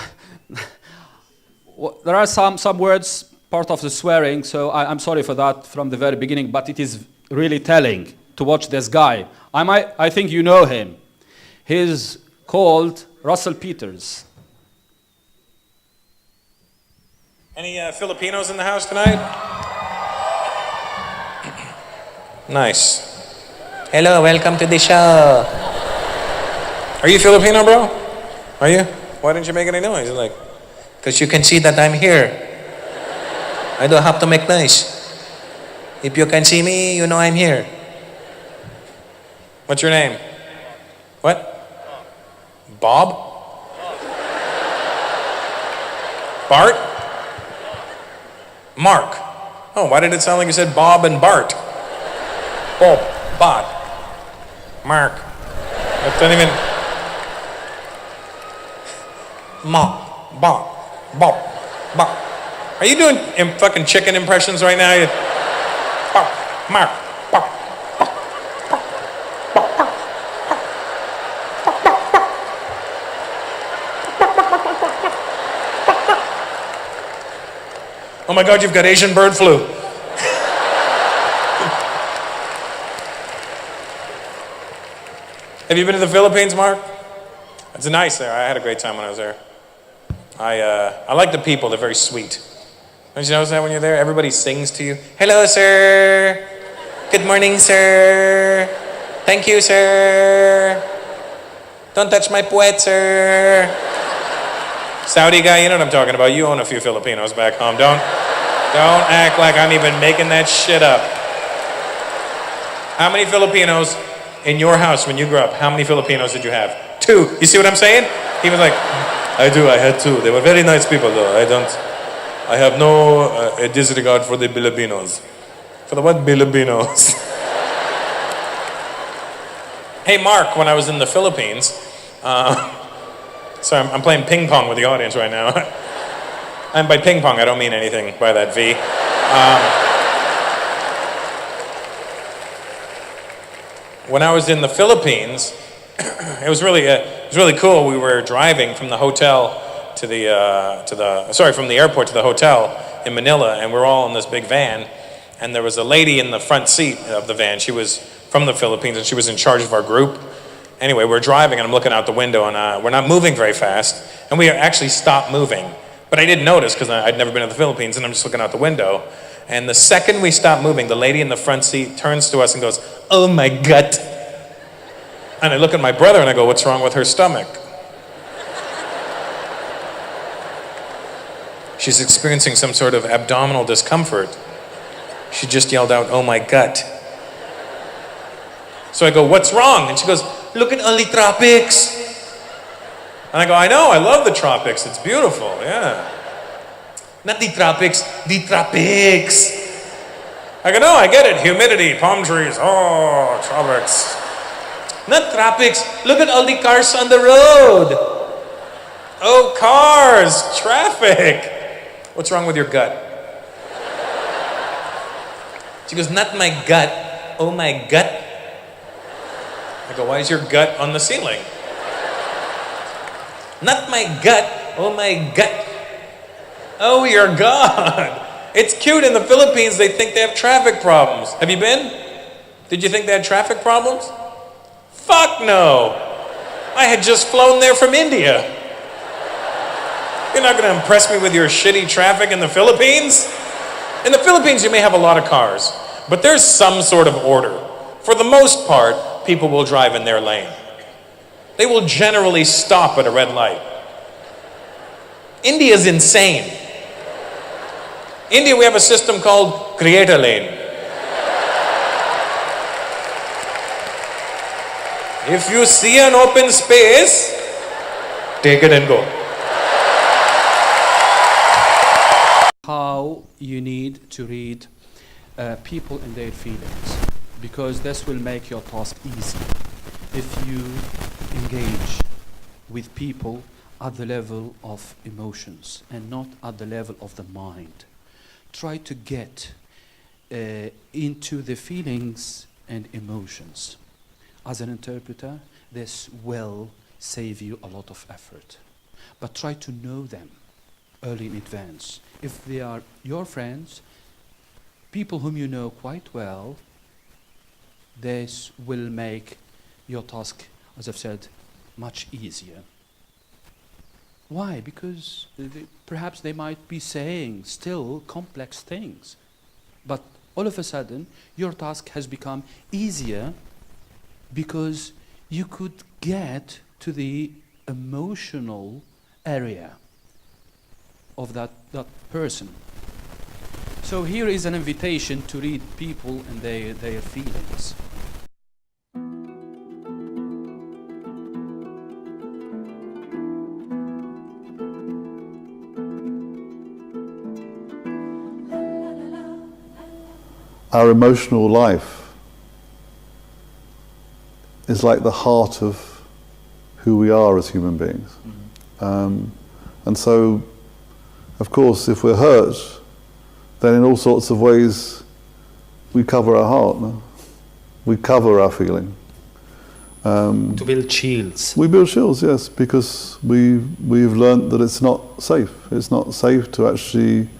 there are some words, part of the swearing, so I'm sorry for that from the very beginning, but it is really telling to watch this guy. I think you know him. He's called Russell Peters. Any Filipinos in the house tonight? Nice. Hello, welcome to the show. Are you Filipino, bro? Are you? Why didn't you make any noise? Like, because you can see that I'm here. I don't have to make noise. If you can see me, you know I'm here. What's your name? What? Bob? Bart? Mark. Oh, why did it sound like you said Bob and Bart? Bob, Bart, Mark. That doesn't even... Bob, Bob, Bob. Are you doing fucking chicken impressions right now? Bob, Mark, Bob. Oh my God, you've got Asian bird flu. Have you been to the Philippines, Mark? It's nice there. I had a great time when I was there. I like the people. They're very sweet. Don't you notice that when you're there? Everybody sings to you. Hello, sir. Good morning, sir. Thank you, sir. Don't touch my puwet, sir. Saudi guy, you know what I'm talking about. You own a few Filipinos back home. Don't act like I'm even making that shit up. How many Filipinos in your house when you grew up? How many Filipinos did you have? 2. You see what I'm saying? He was like, I had 2. They were very nice people though. I have no disregard for the Filipinos. For the what Filipinos? Hey Mark, when I was in the Philippines, so I'm playing ping pong with the audience right now. And by ping pong, I don't mean anything by that V. When I was in the Philippines, it was really cool. We were driving from the hotel from the airport to the hotel in Manila, and we're all in this big van. And there was a lady in the front seat of the van. She was from the Philippines, and she was in charge of our group. Anyway, we're driving, and I'm looking out the window, and we're not moving very fast, and we actually stopped moving. But I didn't notice because I'd never been to the Philippines, and I'm just looking out the window. And the second we stopped moving, the lady in the front seat turns to us and goes, "Oh my gut." And I look at my brother and I go, "What's wrong with her stomach?" She's experiencing some sort of abdominal discomfort. She just yelled out, "Oh my gut." So I go, "What's wrong?" And she goes, "Look at all the tropics." And I go, "I know, I love the tropics. It's beautiful, yeah." "Not the tropics, the tropics." I go, "No, I get it. Humidity, palm trees, oh, tropics." "Not tropics. Look at all the cars on the road." "Oh, cars, traffic." "What's wrong with your gut?" She goes, "Not my gut. Oh my gut." I go, "Why is your gut on the ceiling?" "Not my gut. Oh my gut." "Oh, your God." It's cute. In the Philippines, they think they have traffic problems. Have you been? Did you think they had traffic problems? Fuck no. I had just flown there from India. You're not going to impress me with your shitty traffic in the Philippines? In the Philippines, you may have a lot of cars, but there's some sort of order. For the most part, people will drive in their lane. They will generally stop at a red light. India is insane. India, we have a system called create a lane. If you see an open space, take it and go. How you need to read people and their feelings, because this will make your task easy. If you engage with people at the level of emotions and not at the level of the mind, try to get into the feelings and emotions. As an interpreter, this will save you a lot of effort. But try to know them early in advance. If they are your friends, people whom you know quite well, this will make your task, as I've said, much easier. Why? Because perhaps they might be saying still complex things, but all of a sudden your task has become easier because you could get to the emotional area of that person. So here is an invitation to read people and their feelings. Our emotional life is like the heart of who we are as human beings. And so, of course, if we're hurt, then in all sorts of ways we cover our heart, no? We cover our feeling. To build shields. We build shields, yes, because we've learnt that it's not safe. It's not safe to actually,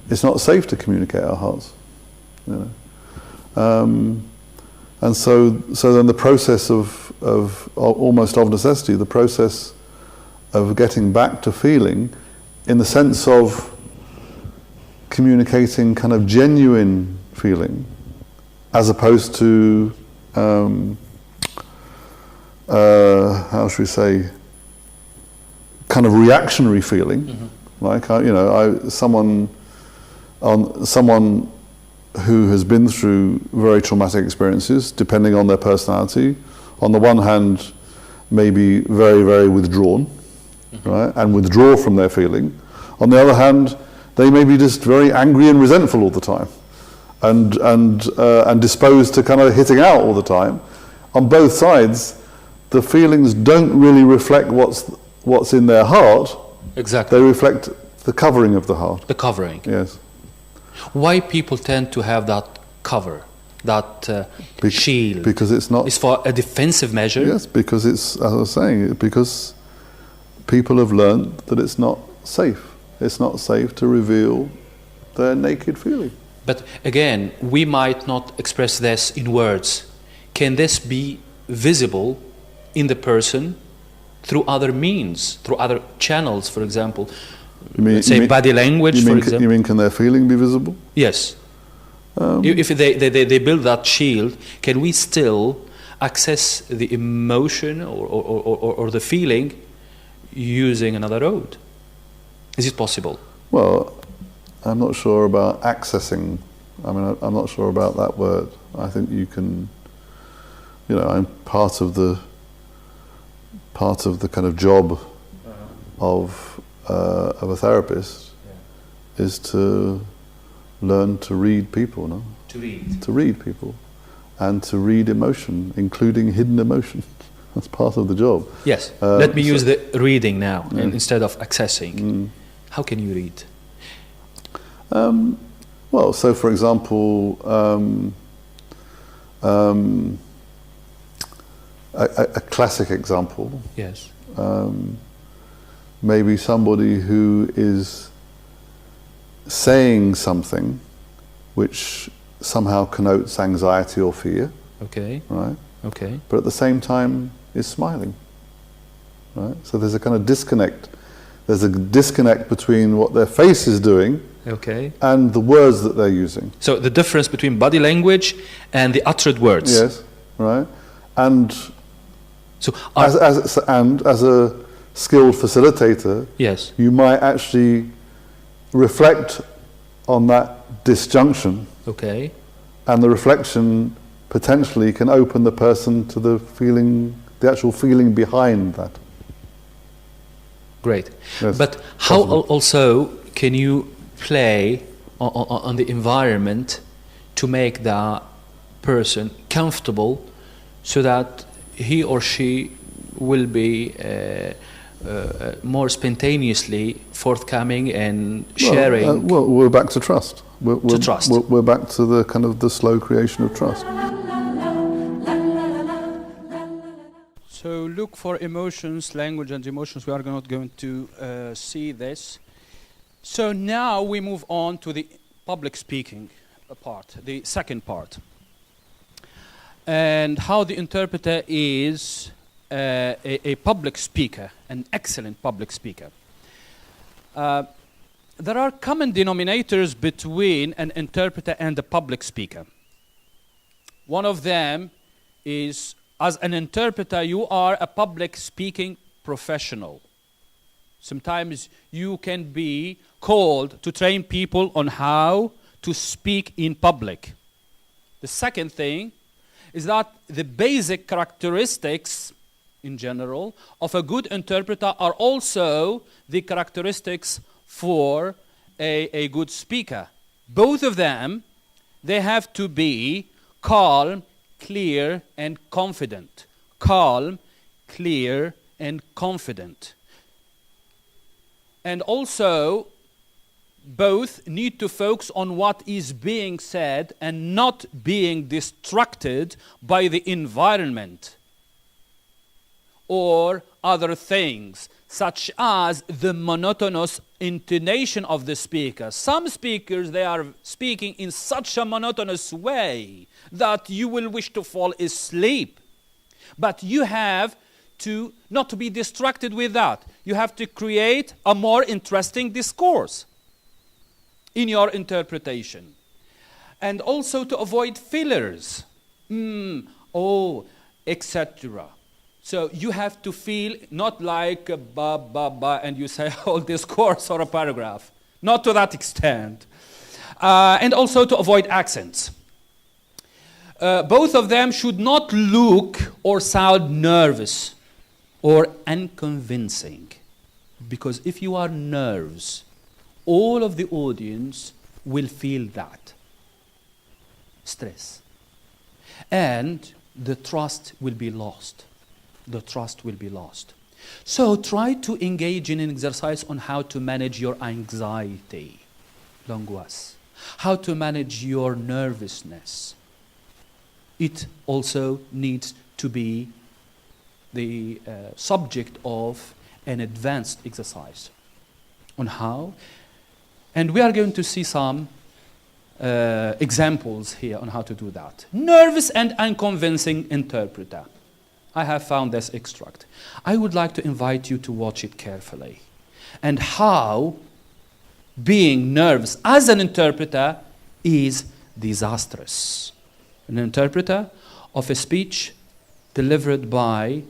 it's not safe to communicate our hearts. You know? And so then the process of almost of necessity, the process of getting back to feeling, in the sense of communicating kind of genuine feeling, as opposed to how should we say, kind of reactionary feeling, like someone who has been through very traumatic experiences, depending on their personality, on the one hand, may be very, very withdrawn, right, and withdraw from their feeling. On the other hand, they may be just very angry and resentful all the time, and disposed to kind of hitting out all the time. On both sides, the feelings don't really reflect what's in their heart. Exactly. They reflect the covering of the heart. The covering. Yes. Why people tend to have that cover, that shield? Because it's not... It's for a defensive measure? Yes, because it's, as I was saying, because people have learned that it's not safe. It's not safe to reveal their naked feeling. But again, we might not express this in words. Can this be visible in the person through other means, through other channels, for example? Let's say body language, for example. You mean can their feeling be visible? Yes. If they build that shield, can we still access the emotion or the feeling using another road? Is it possible? Well, I'm not sure about accessing. I mean, I'm not sure about that word. I think you can, I'm part of the kind of job of a therapist is to learn to read people, no? To read people, and to read emotion, including hidden emotion. That's part of the job. Yes. Let me use the reading now instead of accessing. How can you read? Well, so for example, a classic example. Yes. Maybe somebody who is saying something which somehow connotes anxiety or fear. Okay. Right? Okay. But at the same time is smiling. Right? So there's a kind of disconnect. There's a disconnect between what their face is doing and the words that they're using. So the difference between body language and the uttered words. Yes, right. And so as a skilled facilitator, yes, you might actually reflect on that disjunction. Okay. And the reflection potentially can open the person to the feeling, the actual feeling behind that. Great. Yes, but how also can you play on the environment to make the person comfortable so that he or she will be more spontaneously forthcoming and sharing? Well, we're back to trust. We're trust. We're back to the kind of the slow creation of trust. So look for emotions, language and emotions. We are not going to see this. So now we move on to the public speaking part, the second part. And how the interpreter is a public speaker, an excellent public speaker. There are common denominators between an interpreter and a public speaker. One of them is as an interpreter, you are a public speaking professional. Sometimes you can be called to train people on how to speak in public. The second thing is that the basic characteristics in general of a good interpreter are also the characteristics for a good speaker. Both of them, they have to be calm, clear, and confident. Calm, clear, and confident. And also, both need to focus on what is being said and not being distracted by the environment or other things, such as the monotonous intonation of the speaker. Some speakers, they are speaking in such a monotonous way that you will wish to fall asleep. But you have to not to be distracted with that. You have to create a more interesting discourse in your interpretation. And also to avoid fillers, etc. So you have to feel not like ba, ba, ba, and you say a whole discourse or a paragraph. Not to that extent. And also to avoid accents. Both of them should not look or sound nervous or unconvincing. Because if you are nervous, all of the audience will feel that. Stress. And the trust will be lost. The trust will be lost. So try to engage in an exercise on how to manage your anxiety, l'angoisse, how to manage your nervousness. It also needs to be the subject of an advanced exercise on how. And we are going to see some examples here on how to do that. Nervous and unconvincing interpreter. I have found this extract. I would like to invite you to watch it carefully. And how being nervous as an interpreter is disastrous. An interpreter of a speech delivered by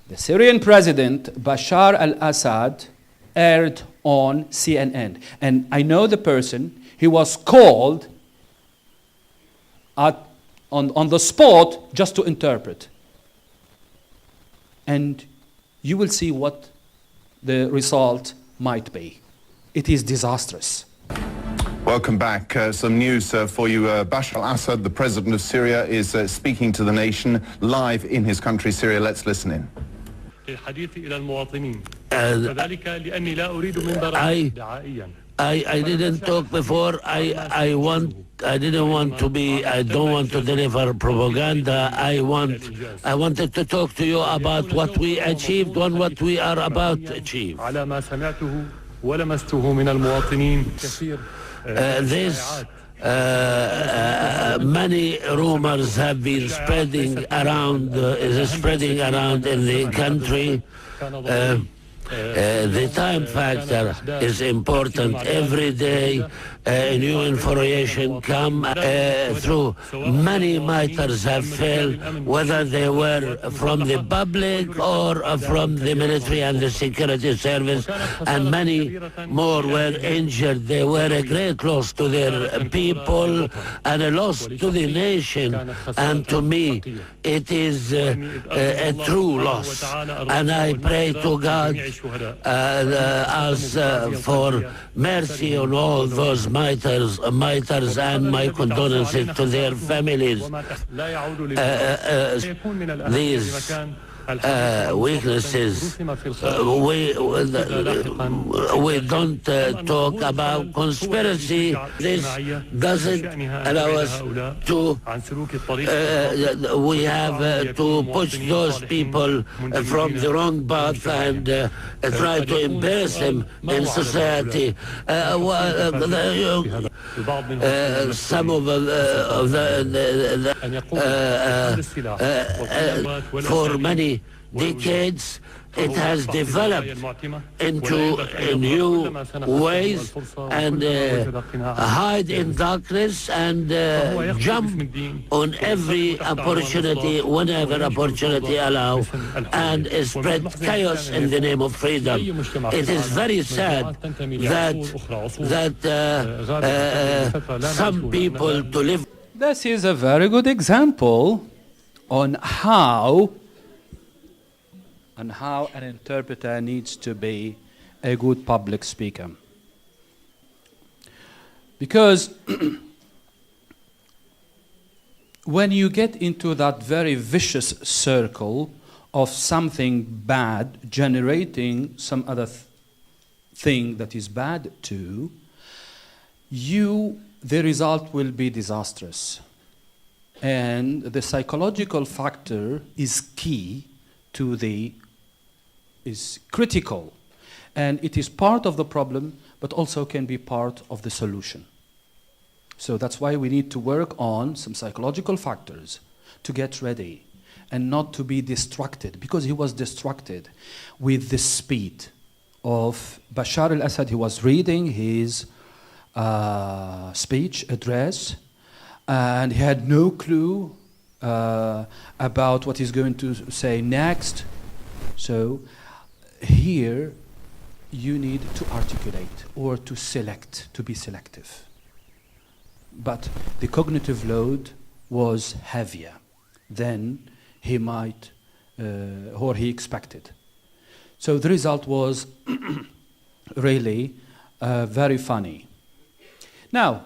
the Syrian president Bashar al-Assad aired on CNN. And I know the person. He was called on the spot just to interpret. And you will see what the result might be. It is disastrous. Welcome back. Some news for you. Bashar al-Assad, the president of Syria, is speaking to the nation live in his country, Syria. Let's listen in. I didn't talk before. I don't want to deliver propaganda. I wanted to talk to you about what we achieved and what we are about to achieve. Many rumors have been spreading around in the country. The time factor is important. Every day new information come through. Many matters have failed, whether they were from the public or from the military and the security service, and many more were injured. They were a great loss to their people and a loss to the nation, and to me it is a true loss. And I pray to God for mercy on all those martyrs, and my condolences to their families. These weaknesses, we don't talk about conspiracy. This doesn't allow us to, we have to push those people from the wrong path and try to embarrass them in society. Some of for many decades, it has developed into new ways and hide in darkness and jump on every opportunity whenever opportunity allows and spread chaos in the name of freedom. It is very sad that some people to live. This is a very good example on how an interpreter needs to be a good public speaker. Because when you get into that very vicious circle of something bad generating some other thing that is bad too, the result will be disastrous. And the psychological factor is critical. And it is part of the problem, but also can be part of the solution. So that's why we need to work on some psychological factors to get ready and not to be distracted, because he was distracted with the speed of Bashar al-Assad. He was reading his speech, address, and he had no clue about what he's going to say next. So here you need to articulate or to select, to be selective. But the cognitive load was heavier than he might or he expected. So the result was really very funny. Now,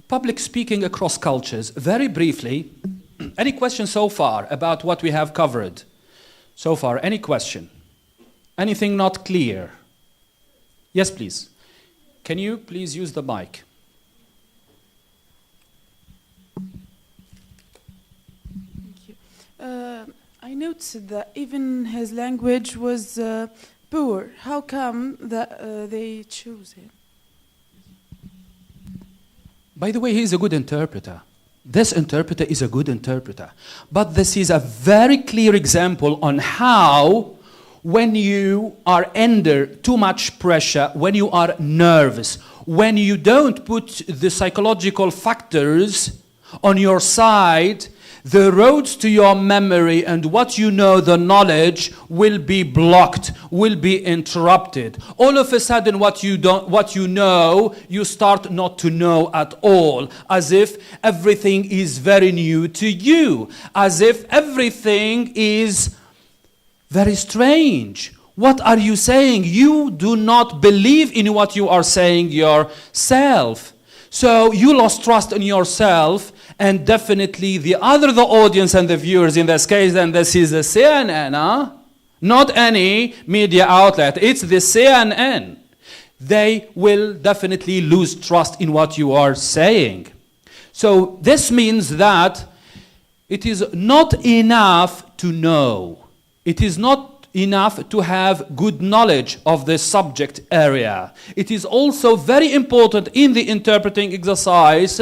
public speaking across cultures, very briefly, any questions so far about what we have covered? So far, any question? Anything not clear? Yes, please. Can you please use the mic? Thank you. I noticed that even his language was poor. How come that they choose him? By the way, he is a good interpreter. This interpreter is a good interpreter. But this is a very clear example on how, when you are under too much pressure, when you are nervous, when you don't put the psychological factors on your side, the roads to your memory and what you know, the knowledge, will be blocked, will be interrupted. All of a sudden, what you know, you start not to know at all, as if everything is very new to you, as if everything is very strange. What are you saying? You do not believe in what you are saying yourself. So you lost trust in yourself, and definitely the audience and the viewers in this case, and this is the CNN, not any media outlet, it's the CNN. They will definitely lose trust in what you are saying. So this means that it is not enough to know. It is not enough to have good knowledge of the subject area. It is also very important in the interpreting exercise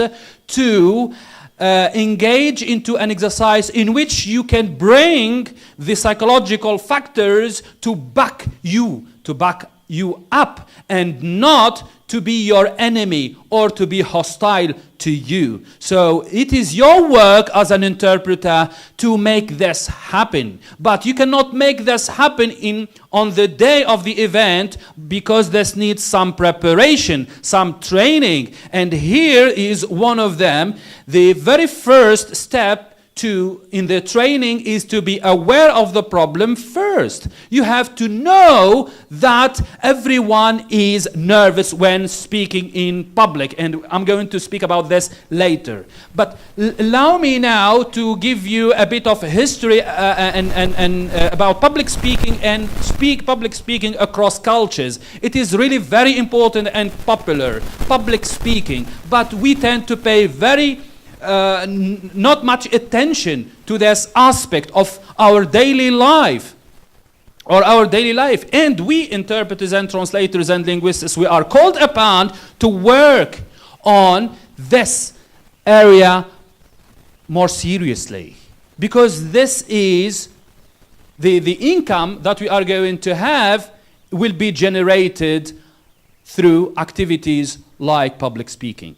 to engage into an exercise in which you can bring the psychological factors to back you up, and not to be your enemy or to be hostile to you. So it is your work as an interpreter to make this happen. But you cannot make this happen on the day of the event, because this needs some preparation, some training. And here is one of them. The very first step in the training is to be aware of the problem first. You have to know that everyone is nervous when speaking in public, and I'm going to speak about this later. But allow me now to give you a bit of history and about public speaking and public speaking across cultures. It is really very important and popular, public speaking, but we tend to pay not much attention to this aspect of our daily life. And we interpreters and translators and linguists, we are called upon to work on this area more seriously, because this is The income that we are going to have will be generated through activities like public speaking.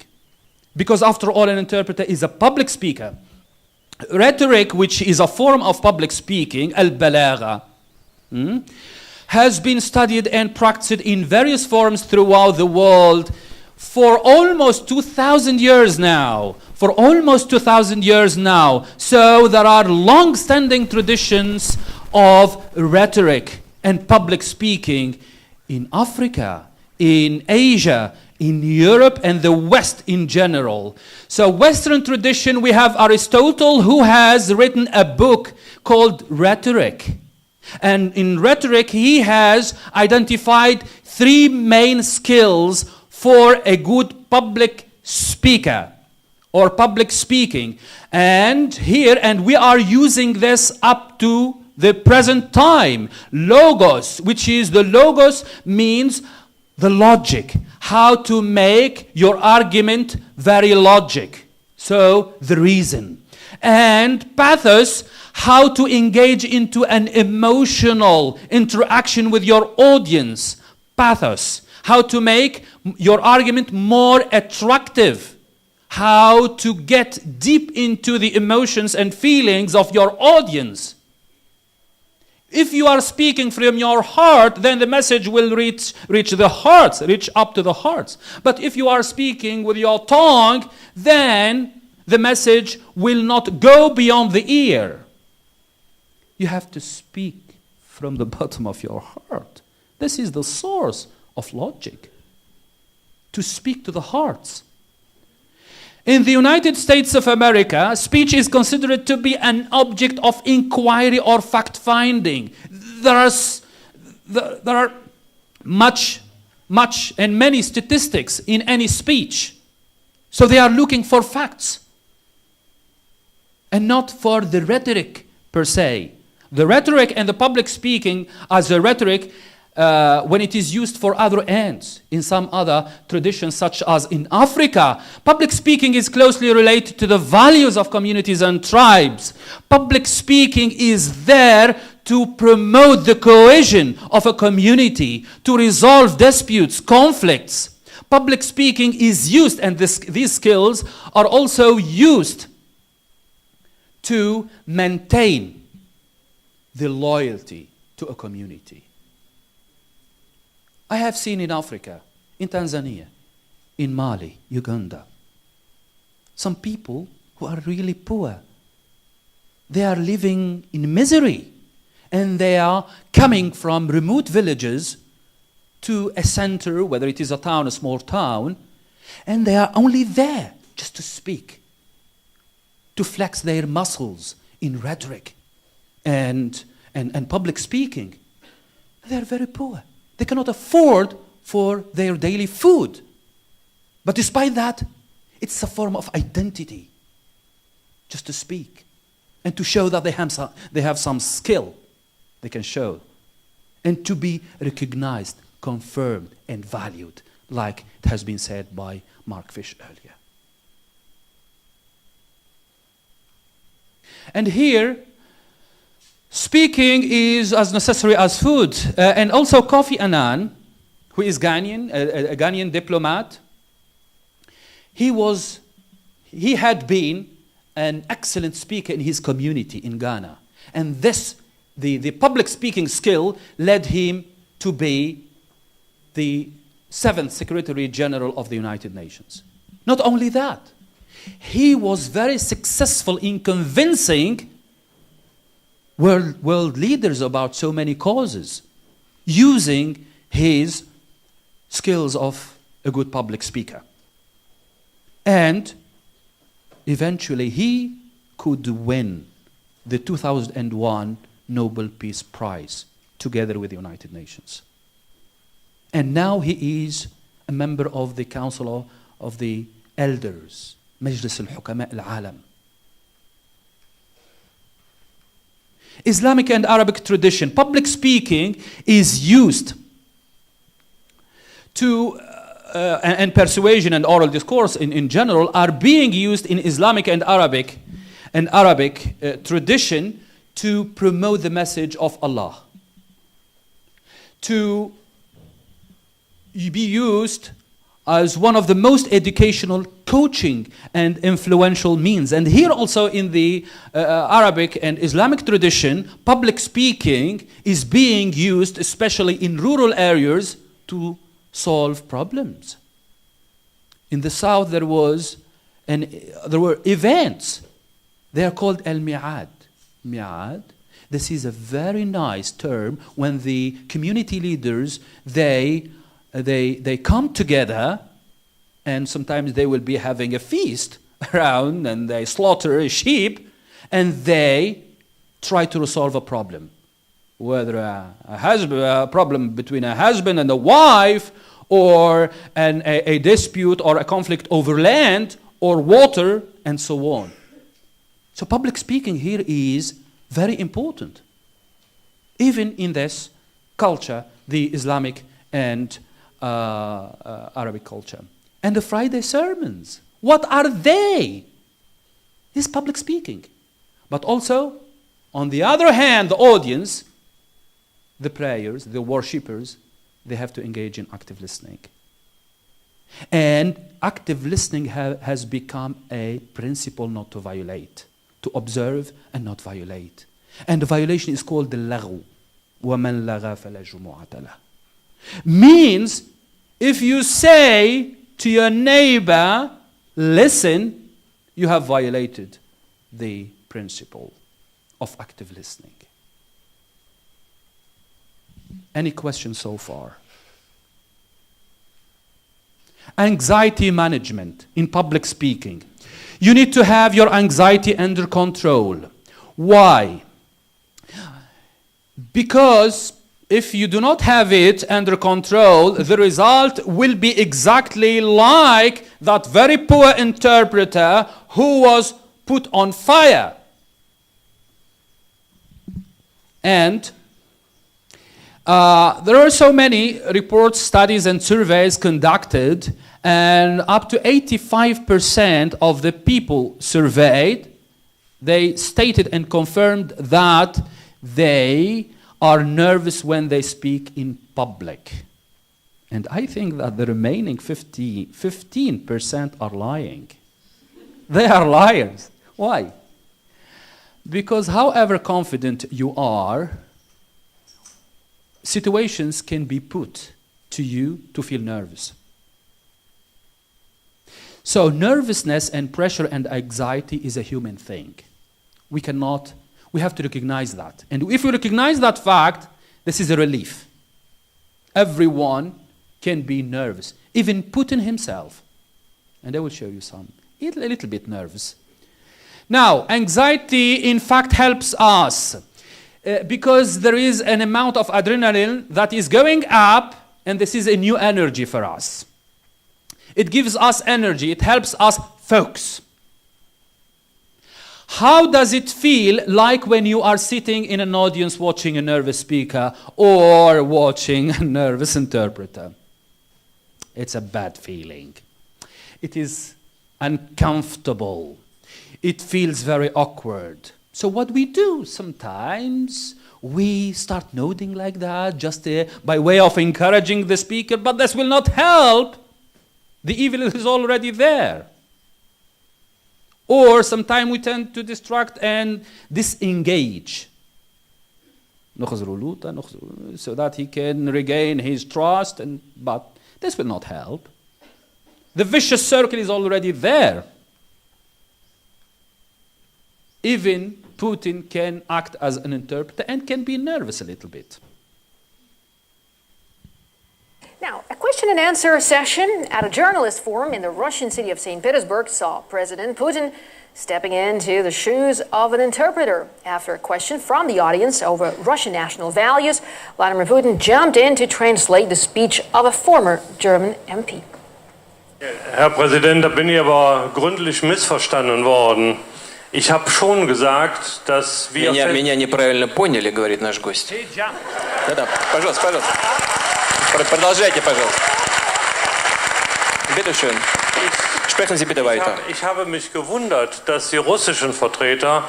Because after all, an interpreter is a public speaker. Rhetoric, which is a form of public speaking, al-balagha, has been studied and practiced in various forms throughout the world for almost 2,000 years now. For almost 2,000 years now. So there are long-standing traditions of rhetoric and public speaking in Africa, in Asia, in Europe, and the West in general. So Western tradition, we have Aristotle, who has written a book called Rhetoric. And in Rhetoric, he has identified 3 main skills for a good public speaker or public speaking. And we are using this up to the present time. Logos, which is the logos means the logic, how to make your argument very logic. So the reason. And pathos, how to engage into an emotional interaction with your audience. Pathos, how to make your argument more attractive. How to get deep into the emotions and feelings of your audience. If you are speaking from your heart, then the message will reach the hearts, reach up to the hearts. But if you are speaking with your tongue, then the message will not go beyond the ear. You have to speak from the bottom of your heart. This is the source of logic. To speak to the hearts. In the United States of America, speech is considered to be an object of inquiry or fact-finding. There are much and many statistics in any speech. So they are looking for facts and not for the rhetoric per se. The rhetoric and the public speaking as a rhetoric when it is used for other ends in some other traditions, such as in Africa. Public speaking is closely related to the values of communities and tribes. Public speaking is there to promote the cohesion of a community, to resolve disputes, conflicts. Public speaking is used, and these skills are also used to maintain the loyalty to a community. I have seen in Africa, in Tanzania, in Mali, Uganda, some people who are really poor. They are living in misery, and they are coming from remote villages to a center, whether it is a town, a small town, and they are only there just to speak, to flex their muscles in rhetoric and public speaking. They are very poor. They cannot afford for their daily food. But despite that, it's a form of identity, just to speak and to show that they have some skill they can show, and to be recognized, confirmed, and valued, like it has been said by Mark Fish earlier. And here, speaking is as necessary as food. And also Kofi Annan, who is Ghanaian, a Ghanaian diplomat, he had been an excellent speaker in his community in Ghana. And the public speaking skill led him to be the 7th Secretary General of the United Nations. Not only that, he was very successful in convincing world leaders about so many causes, using his skills of a good public speaker. And eventually he could win the 2001 Nobel Peace Prize together with the United Nations. And now he is a member of the Council of the Elders, Majlis al-Hukama al-Alam. Islamic and Arabic tradition. Public speaking is used to, and persuasion and oral discourse in general are being used in Islamic and Arabic tradition to promote the message of Allah, to be used as one of the most educational, coaching, and influential means. And here also in the Arabic and Islamic tradition, public speaking is being used, especially in rural areas, to solve problems. In the south, there were events. They are called al-mi'ad. Mi'ad. This is a very nice term when the community leaders, they come together, and sometimes they will be having a feast around, and they slaughter a sheep, and they try to resolve a problem. Whether a problem between a husband and a wife, or a dispute or a conflict over land or water, and so on. So public speaking here is very important. Even in this culture, the Islamic and Arabic culture. And the Friday sermons, what are they? It's public speaking. But also, on the other hand, the audience, the prayers, the worshippers, they have to engage in active listening. And active listening has become a principle not to violate, to observe and not violate. And the violation is called the laghu. وَمَنْ لَغَى فَلَا جُمُعَةَ لَهُ. Means, if you say to your neighbor, listen, you have violated the principle of active listening. Any questions so far? Anxiety management in public speaking. You need to have your anxiety under control. Why? Because if you do not have it under control, the result will be exactly like that very poor interpreter who was put on fire. And there are so many reports, studies, and surveys conducted, and up to 85% of the people surveyed, they stated and confirmed that they are nervous when they speak in public. And I think that the remaining 15% are lying. They are liars. Why? Because however confident you are, situations can be put to you to feel nervous. So nervousness and pressure and anxiety is a human thing. We have to recognize that. And if we recognize that fact, this is a relief. Everyone can be nervous, even Putin himself. And I will show you some. A little bit nervous. Now, anxiety in fact helps us because there is an amount of adrenaline that is going up, and this is a new energy for us. It gives us energy. It helps us focus. How does it feel like when you are sitting in an audience watching a nervous speaker or watching a nervous interpreter? It's a bad feeling. It is uncomfortable. It feels very awkward. So what we do sometimes, we start nodding like that, just by way of encouraging the speaker, but this will not help. The evil is already there. Or sometimes we tend to distract and disengage, so that he can regain his trust, but this will not help. The vicious circle is already there. Even Putin can act as an interpreter and can be nervous a little bit. Now, a question and answer session at a journalist forum in the Russian city of St. Petersburg saw President Putin stepping into the shoes of an interpreter. After a question from the audience over Russian national values, Vladimir Putin jumped in to translate the speech of a former German MP. Herr Präsident, da bin ich aber gründlich missverstanden worden. Ich habe schon gesagt, dass wir... Меня неправильно поняли, говорит наш гость. Да-да, пожалуйста, пожалуйста. Продолжайте, пожалуйста. Bitte schön. Sprechen Sie bitte weiter. Ich habe mich gewundert, dass die russischen Vertreter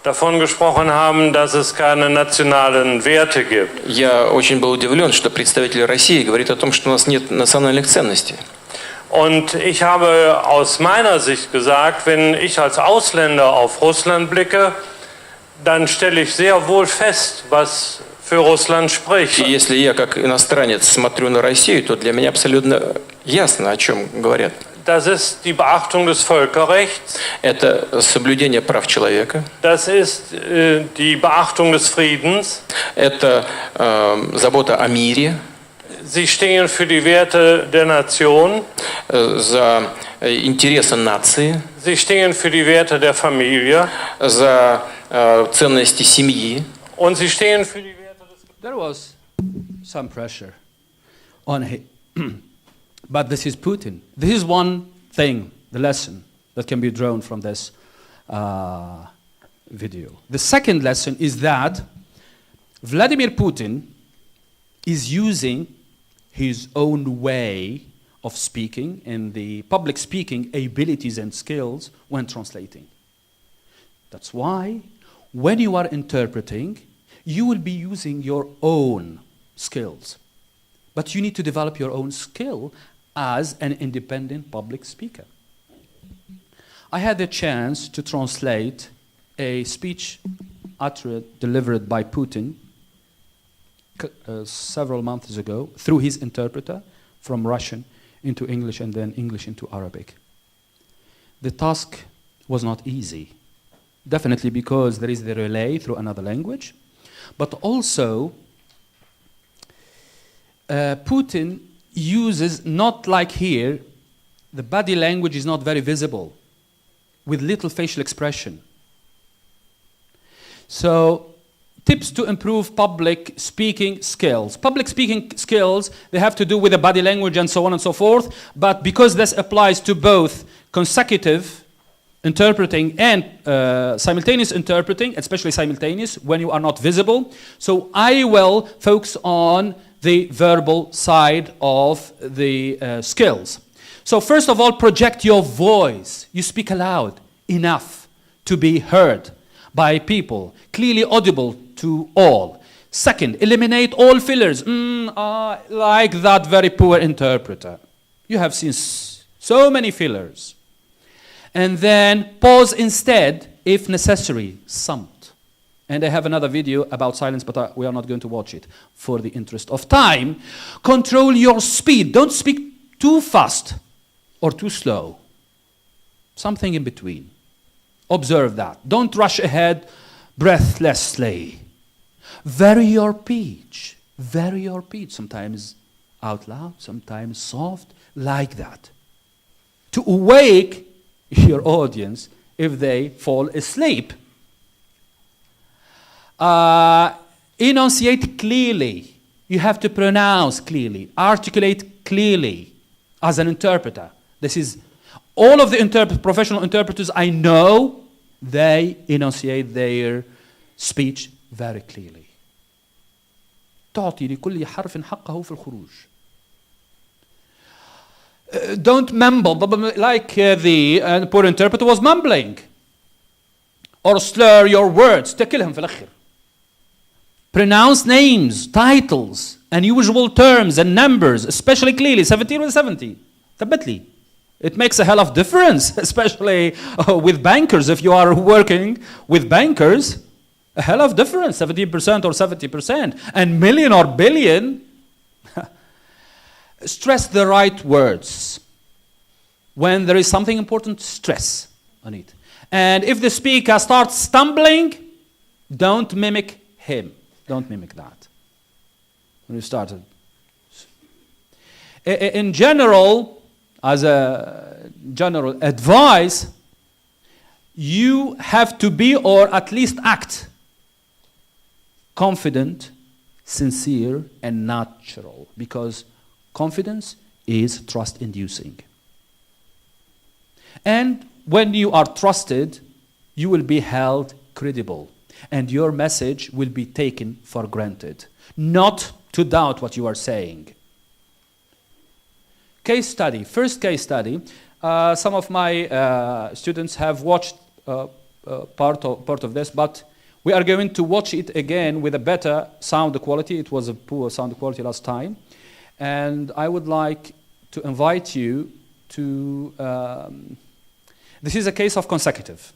davon gesprochen haben, dass es keine nationalen Werte gibt. Я очень был удивлен, что представитель России говорит о том, что у нас нет национальных ценностей. Und ich habe aus meiner Sicht gesagt, wenn ich als Ausländer auf Russland blicke, dann stelle ich sehr wohl fest, was für Russland spricht. И если я как иностранец смотрю на Россию, то для меня абсолютно ясно, о чем говорят. Das ist die Beachtung des Völkerrechts. Это соблюдение прав человека. Das ist die Beachtung des Friedens. Это забота о мире. Sie stehen für die Werte der Nation. За интересы нации. Sie stehen für die Werte der Familie. За ценности семьи. Und sie stehen für die Werte des... There was some pressure on him. But this is Putin. This is one thing, the lesson that can be drawn from this video. The second lesson is that Vladimir Putin is using his own way of speaking and the public speaking abilities and skills when translating. That's why when you are interpreting, you will be using your own skills. But you need to develop your own skill as an independent public speaker. I had the chance to translate a speech delivered by Putin several months ago through his interpreter from Russian into English and then English into Arabic. The task was not easy, definitely because there is the relay through another language, but also Putin uses, not like here, the body language is not very visible, with little facial expression. So, tips to improve public speaking skills. Public speaking skills, they have to do with the body language and so on and so forth, but because this applies to both consecutive interpreting and simultaneous interpreting, especially simultaneous, when you are not visible, so I will focus on the verbal side of the skills. So first of all, project your voice. You speak aloud enough to be heard by people, clearly audible to all. Second, eliminate all fillers. Like that very poor interpreter. You have seen so many fillers. And then pause instead, if necessary, some. And I have another video about silence, but we are not going to watch it for the interest of time. Control your speed. Don't speak too fast or too slow. Something in between. Observe that. Don't rush ahead breathlessly. Vary your pitch. Vary your pitch. Sometimes out loud, sometimes soft, like that. To awake your audience if they fall asleep. Enunciate clearly. You have to pronounce clearly, articulate clearly as an interpreter. This is all of the professional interpreters I know, they enunciate their speech very clearly. تعطي لكل حرف حقه في الخروج. Don't mumble, like the poor interpreter was mumbling. Or slur your words. تكلهم في الأخر. Pronounce names, titles, unusual terms and numbers, especially clearly. 17 with 70. ثبت لي. It makes a hell of difference, especially with bankers. If you are working with bankers, a hell of difference, 70% or 70%. And million or billion. Stress the right words. When there is something important, stress on it. And if the speaker starts stumbling, don't mimic him. Don't mimic that. When you started. In general, as a general advice, you have to be, or at least act, confident, sincere, and natural. Because confidence is trust-inducing. And when you are trusted, you will be held credible. And your message will be taken for granted. Not to doubt what you are saying. Case study. First case study. Some of my students have watched part of this, but we are going to watch it again with a better sound quality. It was a poor sound quality last time. And I would like to invite you to, this is a case of consecutive.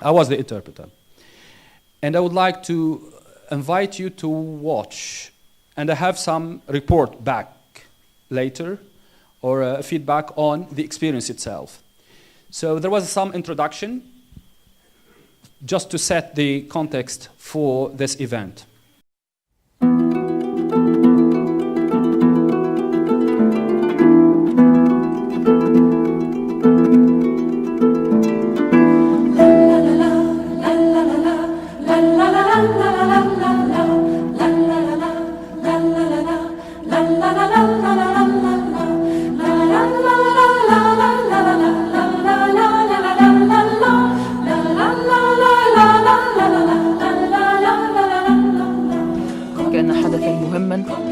I was the interpreter. And I would like to invite you to watch, and I have some report back later, or feedback on the experience itself. So there was some introduction, just to set the context for this event.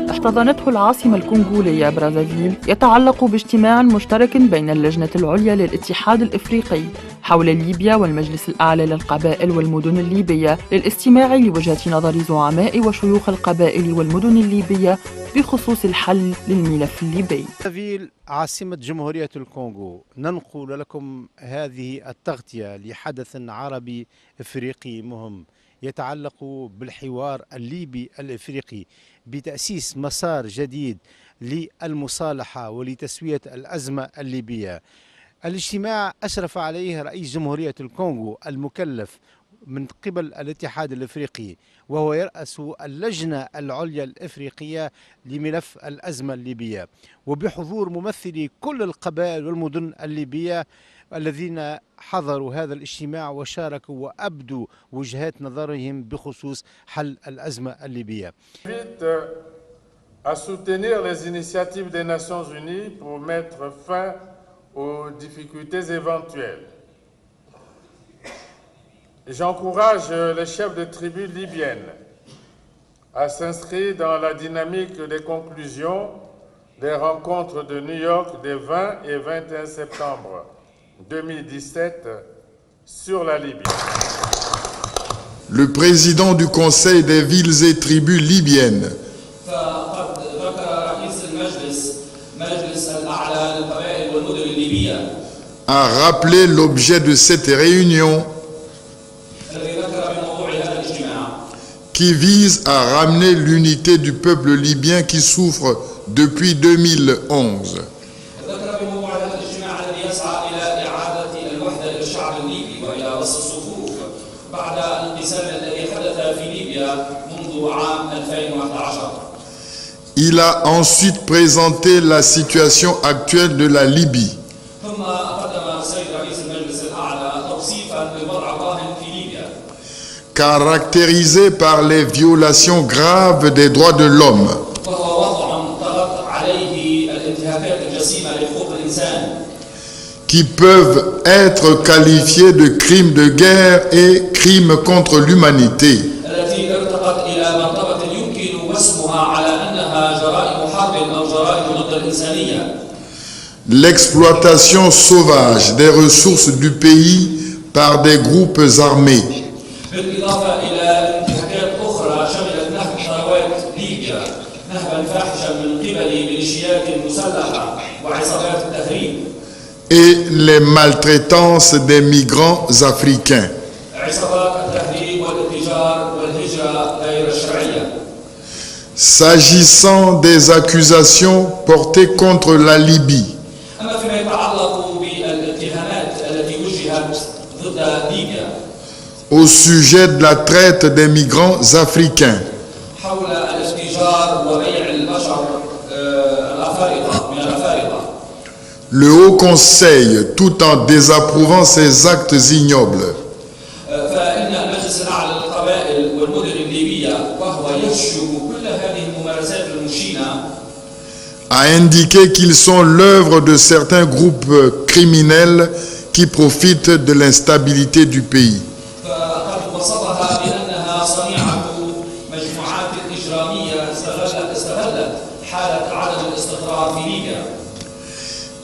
احتضنته العاصمة الكونغولية برازافيل يتعلق باجتماع مشترك بين اللجنة العليا للاتحاد الإفريقي حول ليبيا والمجلس الأعلى للقبائل والمدن الليبية للاستماع لوجهة نظر زعماء وشيوخ القبائل والمدن الليبية بخصوص الحل للملف الليبي. برازافيل عاصمة جمهورية الكونغو، ننقل لكم هذه التغطية لحدث عربي إفريقي مهم يتعلق بالحوار الليبي الإفريقي بتأسيس مسار جديد للمصالحة ولتسوية الأزمة الليبية. الاجتماع أشرف عليه رئيس جمهورية الكونغو المكلف من قبل الاتحاد الإفريقي، وهو يرأس اللجنة العليا الإفريقية لملف الأزمة الليبية، وبحضور ممثلي كل القبائل والمدن الليبية الذين حضروا هذا الاجتماع وشاركوا وأبدوا وجهات نظرهم بخصوص حل الأزمة الليبية. à soutenir les initiatives des Nations Unies pour mettre fin aux difficultés éventuelles. J'encourage les chefs de tribus libyennes à s'inscrire dans la dynamique des conclusions des rencontres de New York des 20 et 21 septembre 2017 sur la Libye. Le président du Conseil des villes et tribus libyennes a rappelé l'objet de cette réunion qui vise à ramener l'unité du peuple libyen qui souffre depuis 2011. Il a ensuite présenté la situation actuelle de la Libye, caractérisée par les violations graves des droits de l'homme, qui peuvent être qualifiés de crimes de guerre et crimes contre l'humanité. L'exploitation sauvage des ressources du pays par des groupes armés, et les maltraitances des migrants africains. S'agissant des accusations portées contre la Libye, au sujet de la traite des migrants africains, le Haut Conseil, tout en désapprouvant ces actes ignobles, a indiqué qu'ils sont l'œuvre de certains groupes criminels qui profitent de l'instabilité du pays.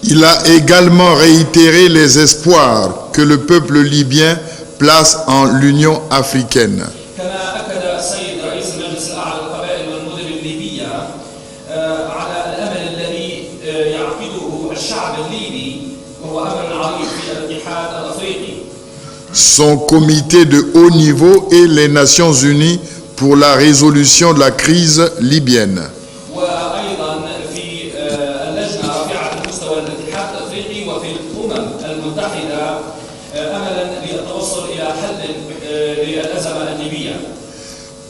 Il a également réitéré les espoirs que le peuple libyen place en l'Union africaine. كما أكد السيد رئيس المجلس الأعلى للقبائل والمدن الليبية على الأمل الذي يعقده الشعب الليبي وهو أمل عريض في الاتحاد الأفريقي. Son comité de haut niveau et les Nations Unies pour la résolution de la crise libyenne. وأيضا في اللجنة رفيعة المستوى الاتحاد الأفريقي وفي الأمم المتحدة أملا للتوصل إلى حل للأزمة الليبية.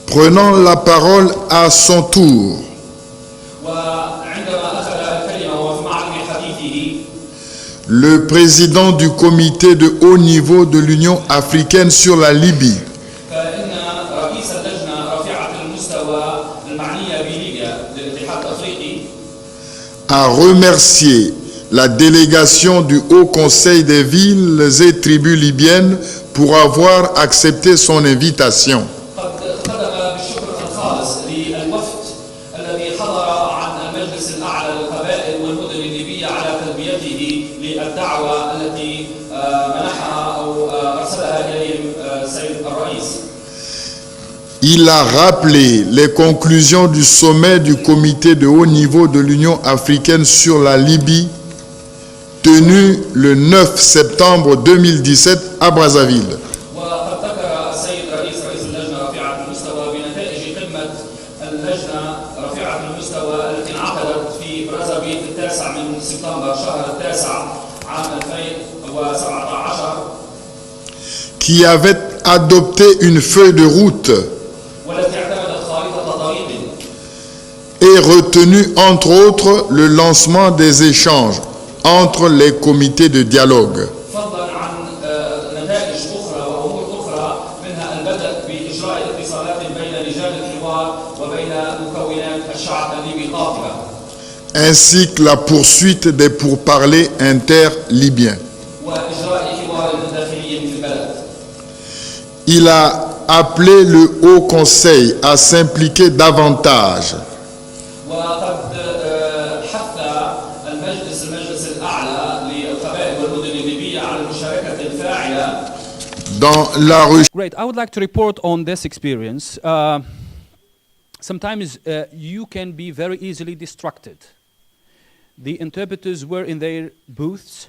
Prenant la parole à son tour, وعندما أخذ الكلمة وفي معرض حديثه le président du comité de haut niveau de l'Union africaine sur la Libye, فإن رئيس اللجنة رفيعة المستوى المعنية بليبيا للاتحاد الأفريقي a remercié la délégation du Haut Conseil des villes et tribus libyennes pour avoir accepté son invitation. قد قدم بالشكر الخالص للوفد الذي حضر عن المجلس الأعلى للقبائل والمدن الليبية على تلبيته للدعوة التي منحها أو أرسلها إليهم السيد الرئيس. Il a rappelé les conclusions du sommet du comité de haut niveau de l'Union africaine sur la Libye, tenu le 9 septembre 2017 à Brazzaville. وقد ذكر السيد رئيس اللجنة رفيعة المستوى بنتائج قمة اللجنة رفيعة المستوى التي انعقدت في برازافيل في 9 سبتمبر شهر 9 عام 2017 qui avait adopté une feuille de route والتي اعتمدت خارطة طريق et retenu entre autres le lancement des échanges entre les comités de dialogue. فضلا عن نتائج أخرى وأمور أخرى منها البدء بإجراء اتصالات بين لجان الحوار وبين مكونات الشعب الليبي قاطبة ainsi que la poursuite des pourparlers inter-libyens. وإجراء حوار داخلي في البلد. Il a appelé le Haut Conseil à s'impliquer davantage وقد حث المجلس الأعلى للقبائل والمدن الليبية على المشاركة الفاعلة. dans la recherche. Great. I would like to report on this experience. Sometimes you can be very easily distracted. The interpreters were in their booths,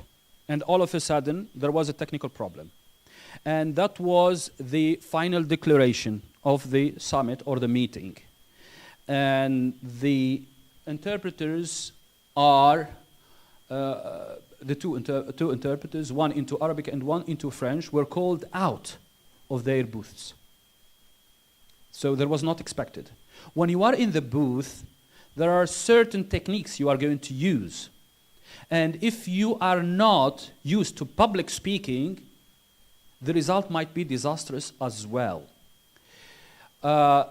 and all of a sudden there was a technical problem. And that was the final declaration of the summit or the meeting. And the interpreters are the two interpreters, one into Arabic and one into French, were called out of their booths. So that was not expected. When you are in the booth, there are certain techniques you are going to use. And if you are not used to public speaking, the result might be disastrous as well.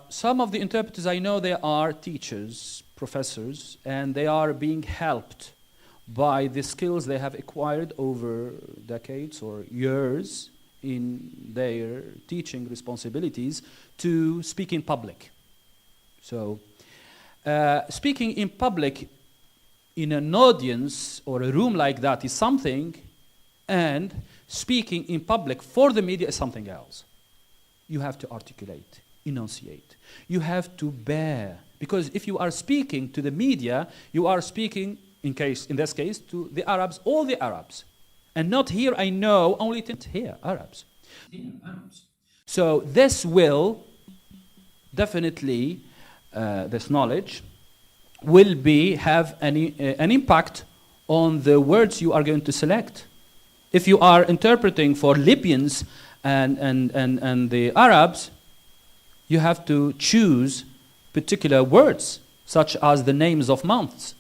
Some of the interpreters I know, they are teachers, professors, and they are being helped by the skills they have acquired over decades or years in their teaching responsibilities to speak in public. So, speaking in public in an audience or a room like that is something, and speaking in public for the media is something else. You have to articulate, enunciate. You have to bear, because if you are speaking to the media, you are speaking, in this case, to the Arabs, all the Arabs. And not here, I know, only here, Arabs. So this will definitely, this knowledge will have an impact on the words you are going to select. If you are interpreting for Libyans and the Arabs, you have to choose particular words, such as the names of months.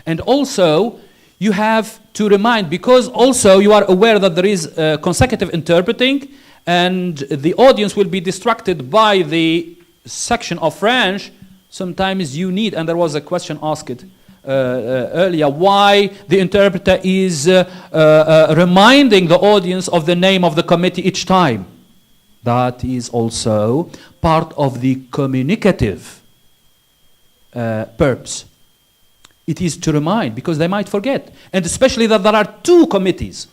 And also, you have to remind, because also you are aware that there is consecutive interpreting, and the audience will be distracted by the section of French. Sometimes you need, and there was a question asked earlier, why the interpreter is reminding the audience of the name of the committee each time. That is also part of the communicative purpose. It is to remind, because they might forget, and especially that there are two committees.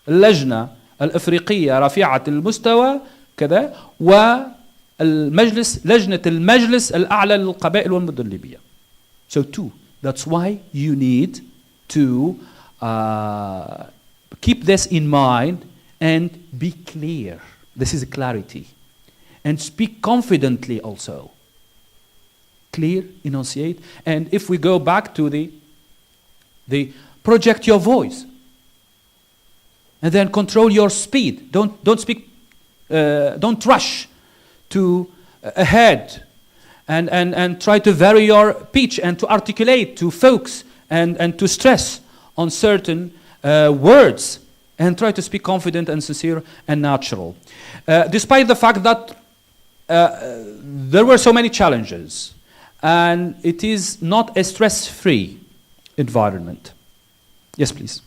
اللجنة الإفريقية رفيعة المستوى كذا لجنة المجلس الأعلى للقبائل والمدن الليبية. So two. That's why you need to keep this in mind and be clear. This is clarity. And speak confidently also. Clear, enunciate. And if we go back to the project your voice. And then control your speed. Don't speak, don't rush to ahead and try to vary your pitch and to articulate, to focus and to stress on certain words and try to speak confident and sincere and natural. Despite the fact that there were so many challenges and it is not a stress-free environment. Yes, please.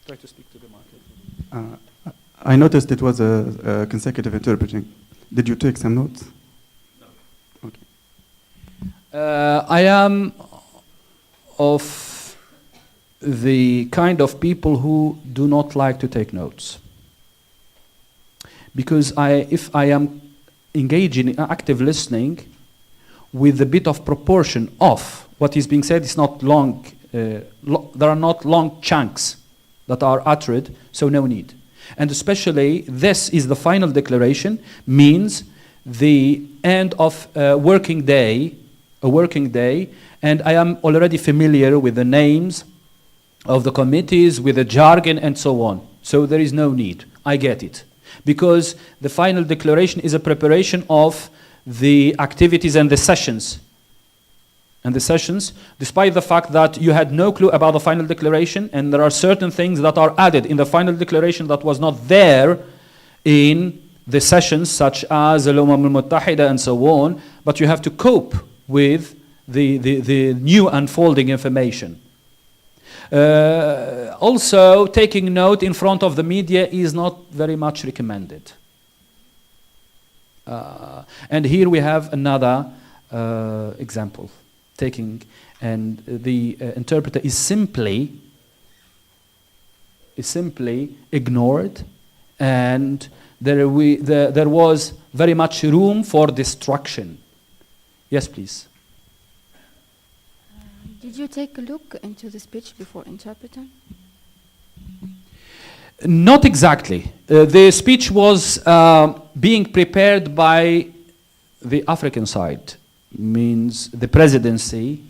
Try to speak to the market. I noticed it was a consecutive interpreting. Did you take some notes? No. Okay. I am of the kind of people who do not like to take notes. Because if I am engaging in active listening with a bit of proportion of what is being said, it's not long, there are not long chunks that are uttered, so no need. And especially this is the final declaration, means the end of a working day, and I am already familiar with the names of the committees, with the jargon and so on. So there is no need, I get it. Because the final declaration is a preparation of the activities and the sessions. And the sessions, despite the fact that you had no clue about the final declaration, and there are certain things that are added in the final declaration that was not there in the sessions, such as the Umam al-Muttahida and so on, but you have to cope with the new unfolding information. Also, taking note in front of the media is not very much recommended. And here we have another example. Taking, and the interpreter is simply ignored, and there was very much room for distraction. Yes, please. Did you take a look into the speech before interpreting? Not exactly. The speech was being prepared by the African side, means the presidency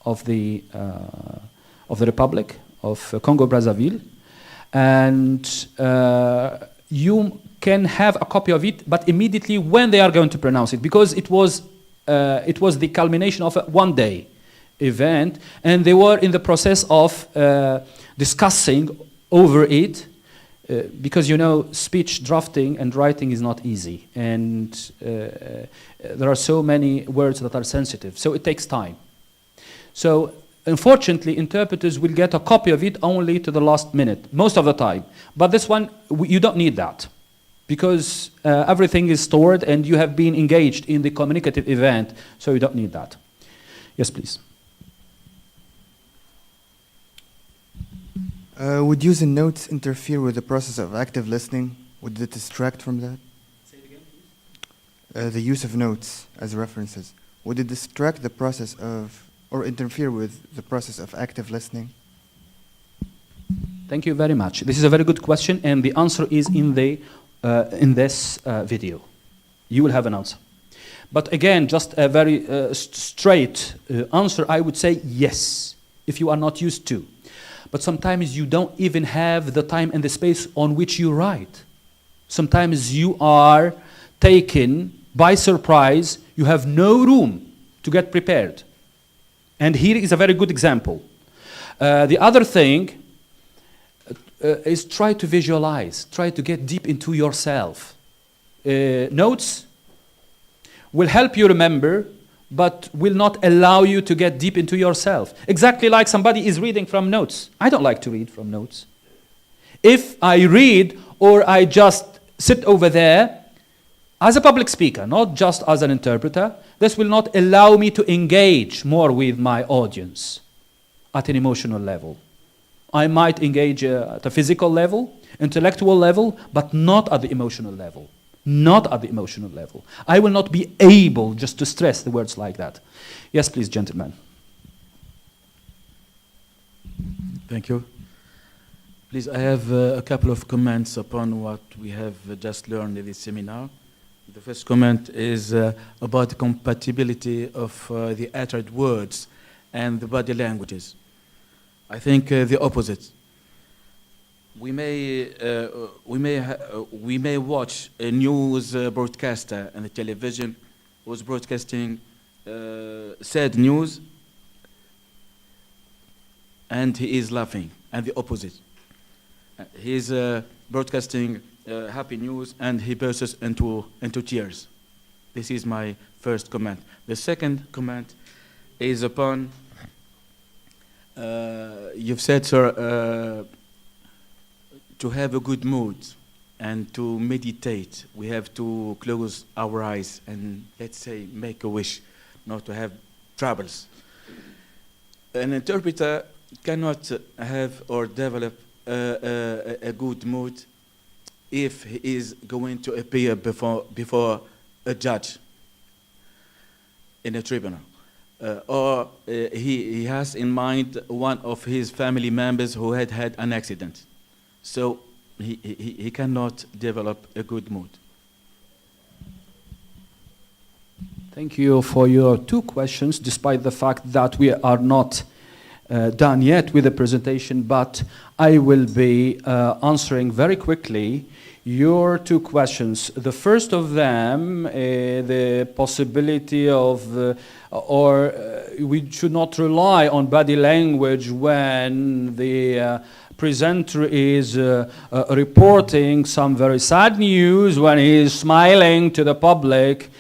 of the Republic of Congo-Brazzaville, and you can have a copy of it, but immediately when they are going to pronounce it, because it was the culmination of a one-day event, and they were in the process of discussing over it, because you know speech drafting and writing is not easy, and there are so many words that are sensitive, so it takes time. So unfortunately, interpreters will get a copy of it only to the last minute, most of the time. But this one, you don't need that, because everything is stored and you have been engaged in the communicative event, so you don't need that. Yes, please. Would using notes interfere with the process of active listening? Would it distract from that? Say it again, please. The use of notes as references. Would it distract the process of, or interfere with the process of active listening? Thank you very much. This is a very good question, and the answer is in this video. You will have an answer. But again, just a very straight answer, I would say yes, if you are not used to. But sometimes you don't even have the time and the space on which you write. Sometimes you are taken by surprise. You have no room to get prepared. And here is a very good example. The other thing is try to visualize, try to get deep into yourself. Notes will help you remember, but will not allow you to get deep into yourself. Exactly like somebody is reading from notes. I don't like to read from notes. If I read or I just sit over there, as a public speaker, not just as an interpreter, this will not allow me to engage more with my audience at an emotional level. I might engage at a physical level, intellectual level, but not at the emotional level. Not at the emotional level. I will not be able just to stress the words like that. Yes, please, gentlemen. Thank you. Please, I have a couple of comments upon what we have just learned in this seminar. The first comment is about the compatibility of the uttered words and the body languages. I think the opposite. We may watch a news broadcaster on the television who's broadcasting sad news, and he is laughing, and the opposite. He is broadcasting happy news, and he bursts into tears. This is my first comment. The second comment is upon, you've said, sir, to have a good mood and to meditate, we have to close our eyes and, let's say, make a wish not to have troubles. An interpreter cannot have or develop a good mood if he is going to appear before a judge in a tribunal. Or he has in mind one of his family members who had an accident. So he cannot develop a good mood. Thank you for your two questions, despite the fact that we are not done yet with the presentation, but I will be answering very quickly your two questions. The first of them, the possibility of, we should not rely on body language when the presenter is reporting some very sad news, when he is smiling to the public.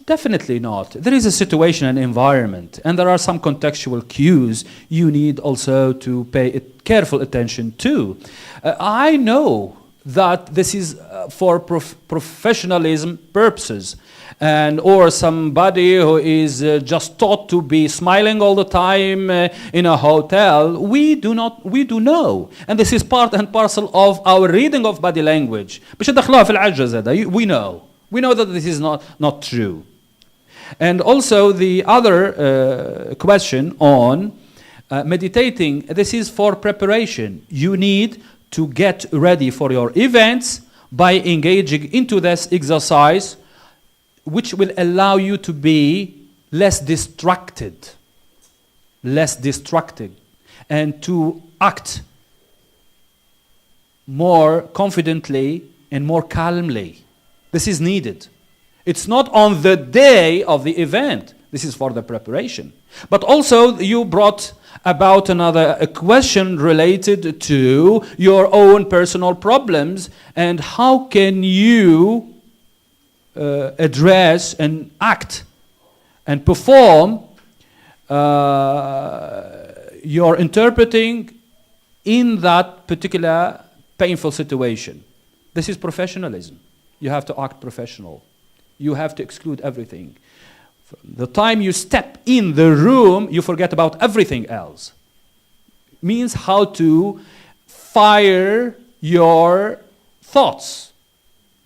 Definitely not. There is a situation and environment, and there are some contextual cues you need also to pay careful attention to. I know that this is for professionalism purposes, and or somebody who is just taught to be smiling all the time in a hotel. We do know, and this is part and parcel of our reading of body language. We know that this is not true. And also the other question on meditating, this is for preparation. You need to get ready for your events by engaging into this exercise, which will allow you to be less distracted, and to act more confidently and more calmly. This is needed. It's not on the day of the event. This is for the preparation. But also you brought about a question related to your own personal problems and how can you address and act and perform your interpreting in that particular painful situation. This is professionalism. You have to act professional. You have to exclude everything. The time you step in the room, you forget about everything else. Means how to fire your thoughts,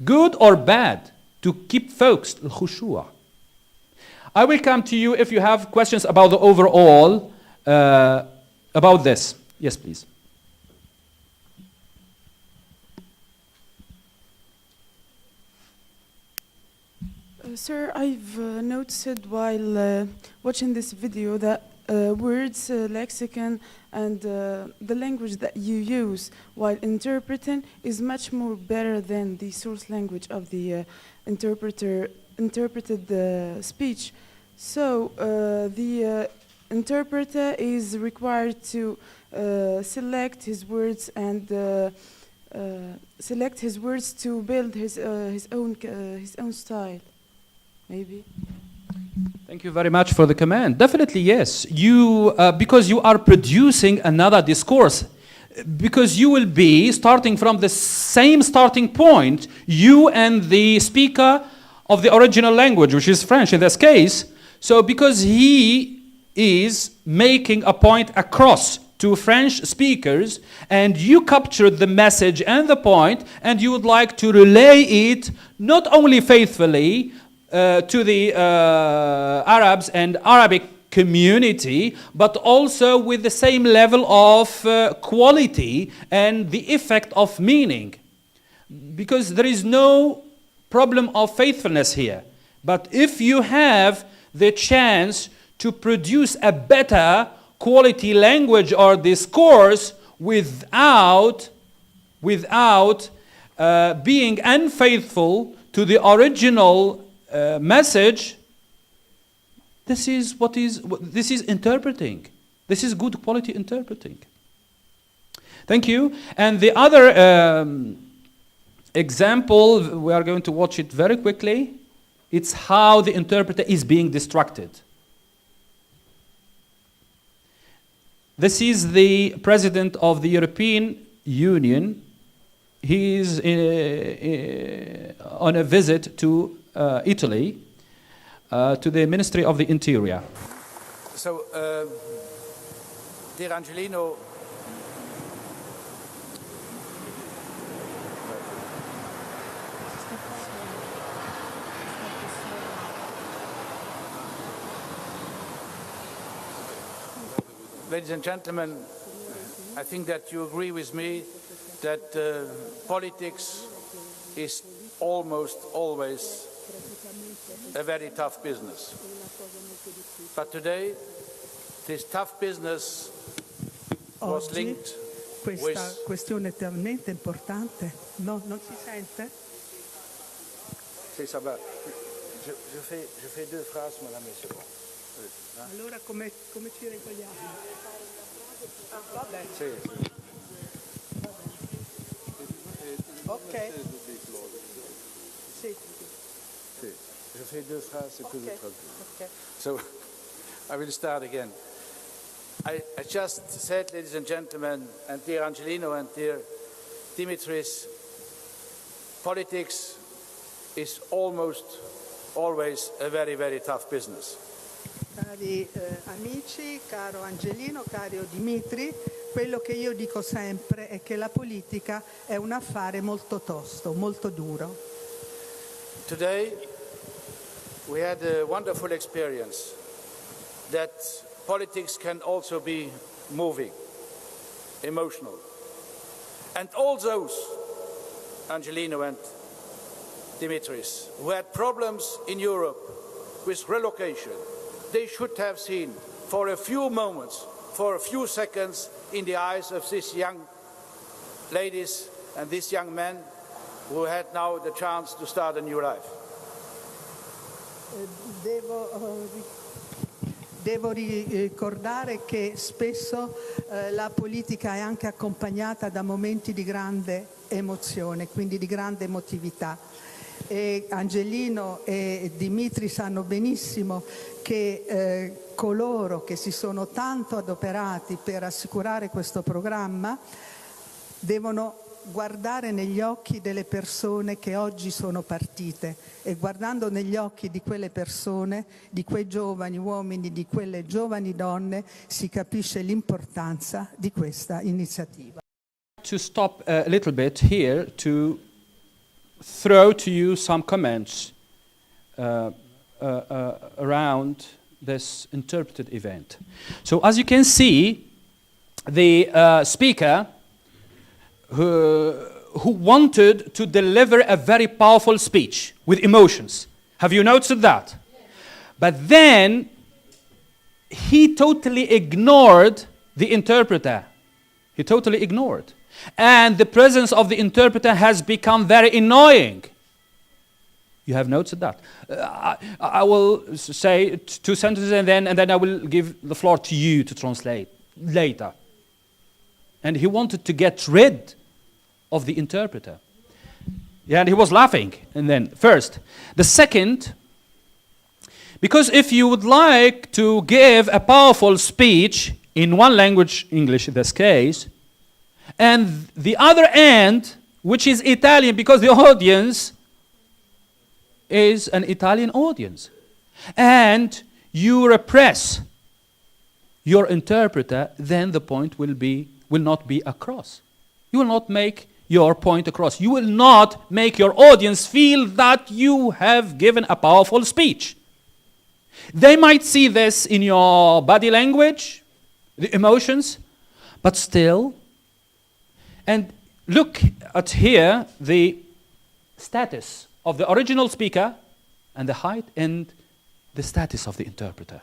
good or bad, to keep focused. I will come to you if you have questions about the overall, about this. Yes, please. Sir, I've noticed while watching this video that words, lexicon, and the language that you use while interpreting is much more better than the source language of the interpreted speech. So the interpreter is required to select his words and select his words to build his own style. Maybe. Thank you very much for the comment. Definitely yes. You because you are producing another discourse, because you will be starting from the same starting point, you and the speaker of the original language, which is French in this case. So because he is making a point across to French speakers, and you captured the message and the point, and you would like to relay it not only faithfully to the Arabs and Arabic community, but also with the same level of quality and the effect of meaning. Because there is no problem of faithfulness here. But if you have the chance to produce a better quality language or discourse without being unfaithful to the original message, this is interpreting. This is good quality interpreting. Thank you. And the other example, we are going to watch it very quickly. It's how the interpreter is being distracted. This is the President of the European Union. He is on a visit to Italy, to the Ministry of the Interior. So, dear Angelino, ladies and gentlemen, I think that you agree with me that politics is almost always a very tough business. But today, this tough business was linked questa questione è talmente importante. No, non si sente? C'est ça va. Je fais deux phrases, madame, et c'est bon. Allora come ci regoliamo? Vabbè. Sì. Ok. Sì. Sì. Je fais deux phrases et puis Okay. Okay. So, I will start again. I just said, ladies and gentlemen, and dear Angelino and dear Dimitris, politics is almost always a very, very tough business. Cari amici, caro Angelino, caro Dimitri, quello che io dico sempre è che la politica è un affare molto tosto, molto duro. Today, we had a wonderful experience that politics can also be moving, emotional. And all those, Angelino and Dimitris, who had problems in Europe with relocation, they should have seen for a few moments, for a few seconds, in the eyes of these young ladies and these young men who had now the chance to start a new life. Devo ricordare che spesso la politica è anche accompagnata da momenti di grande emozione, quindi di grande emotività. E Angelino e Dimitri sanno benissimo che coloro che si sono tanto adoperati per assicurare questo programma devono guardare negli occhi delle persone che oggi sono partite, e guardando negli occhi di quelle persone, di quei giovani uomini, di quelle giovani donne, si capisce l'importanza di questa iniziativa. To stop a little bit here to throw to you some comments around this interpreted event. So as you can see, the speaker who wanted to deliver a very powerful speech with emotions. Have you noticed that? But then he totally ignored the interpreter. He totally ignored. And the presence of the interpreter has become very annoying. You have noticed that. I will say two sentences and then I will give the floor to you to translate later. And he wanted to get rid of the interpreter. Yeah, and he was laughing. And then, first. The second, because if you would like to give a powerful speech in one language, English in this case, and the other end, which is Italian, because the audience is an Italian audience, and you repress your interpreter, then the point will not be across. You will not make your point across. You will not make your audience feel that you have given a powerful speech. They might see this in your body language, the emotions, but still. And look at here the status of the original speaker and the height and the status of the interpreter.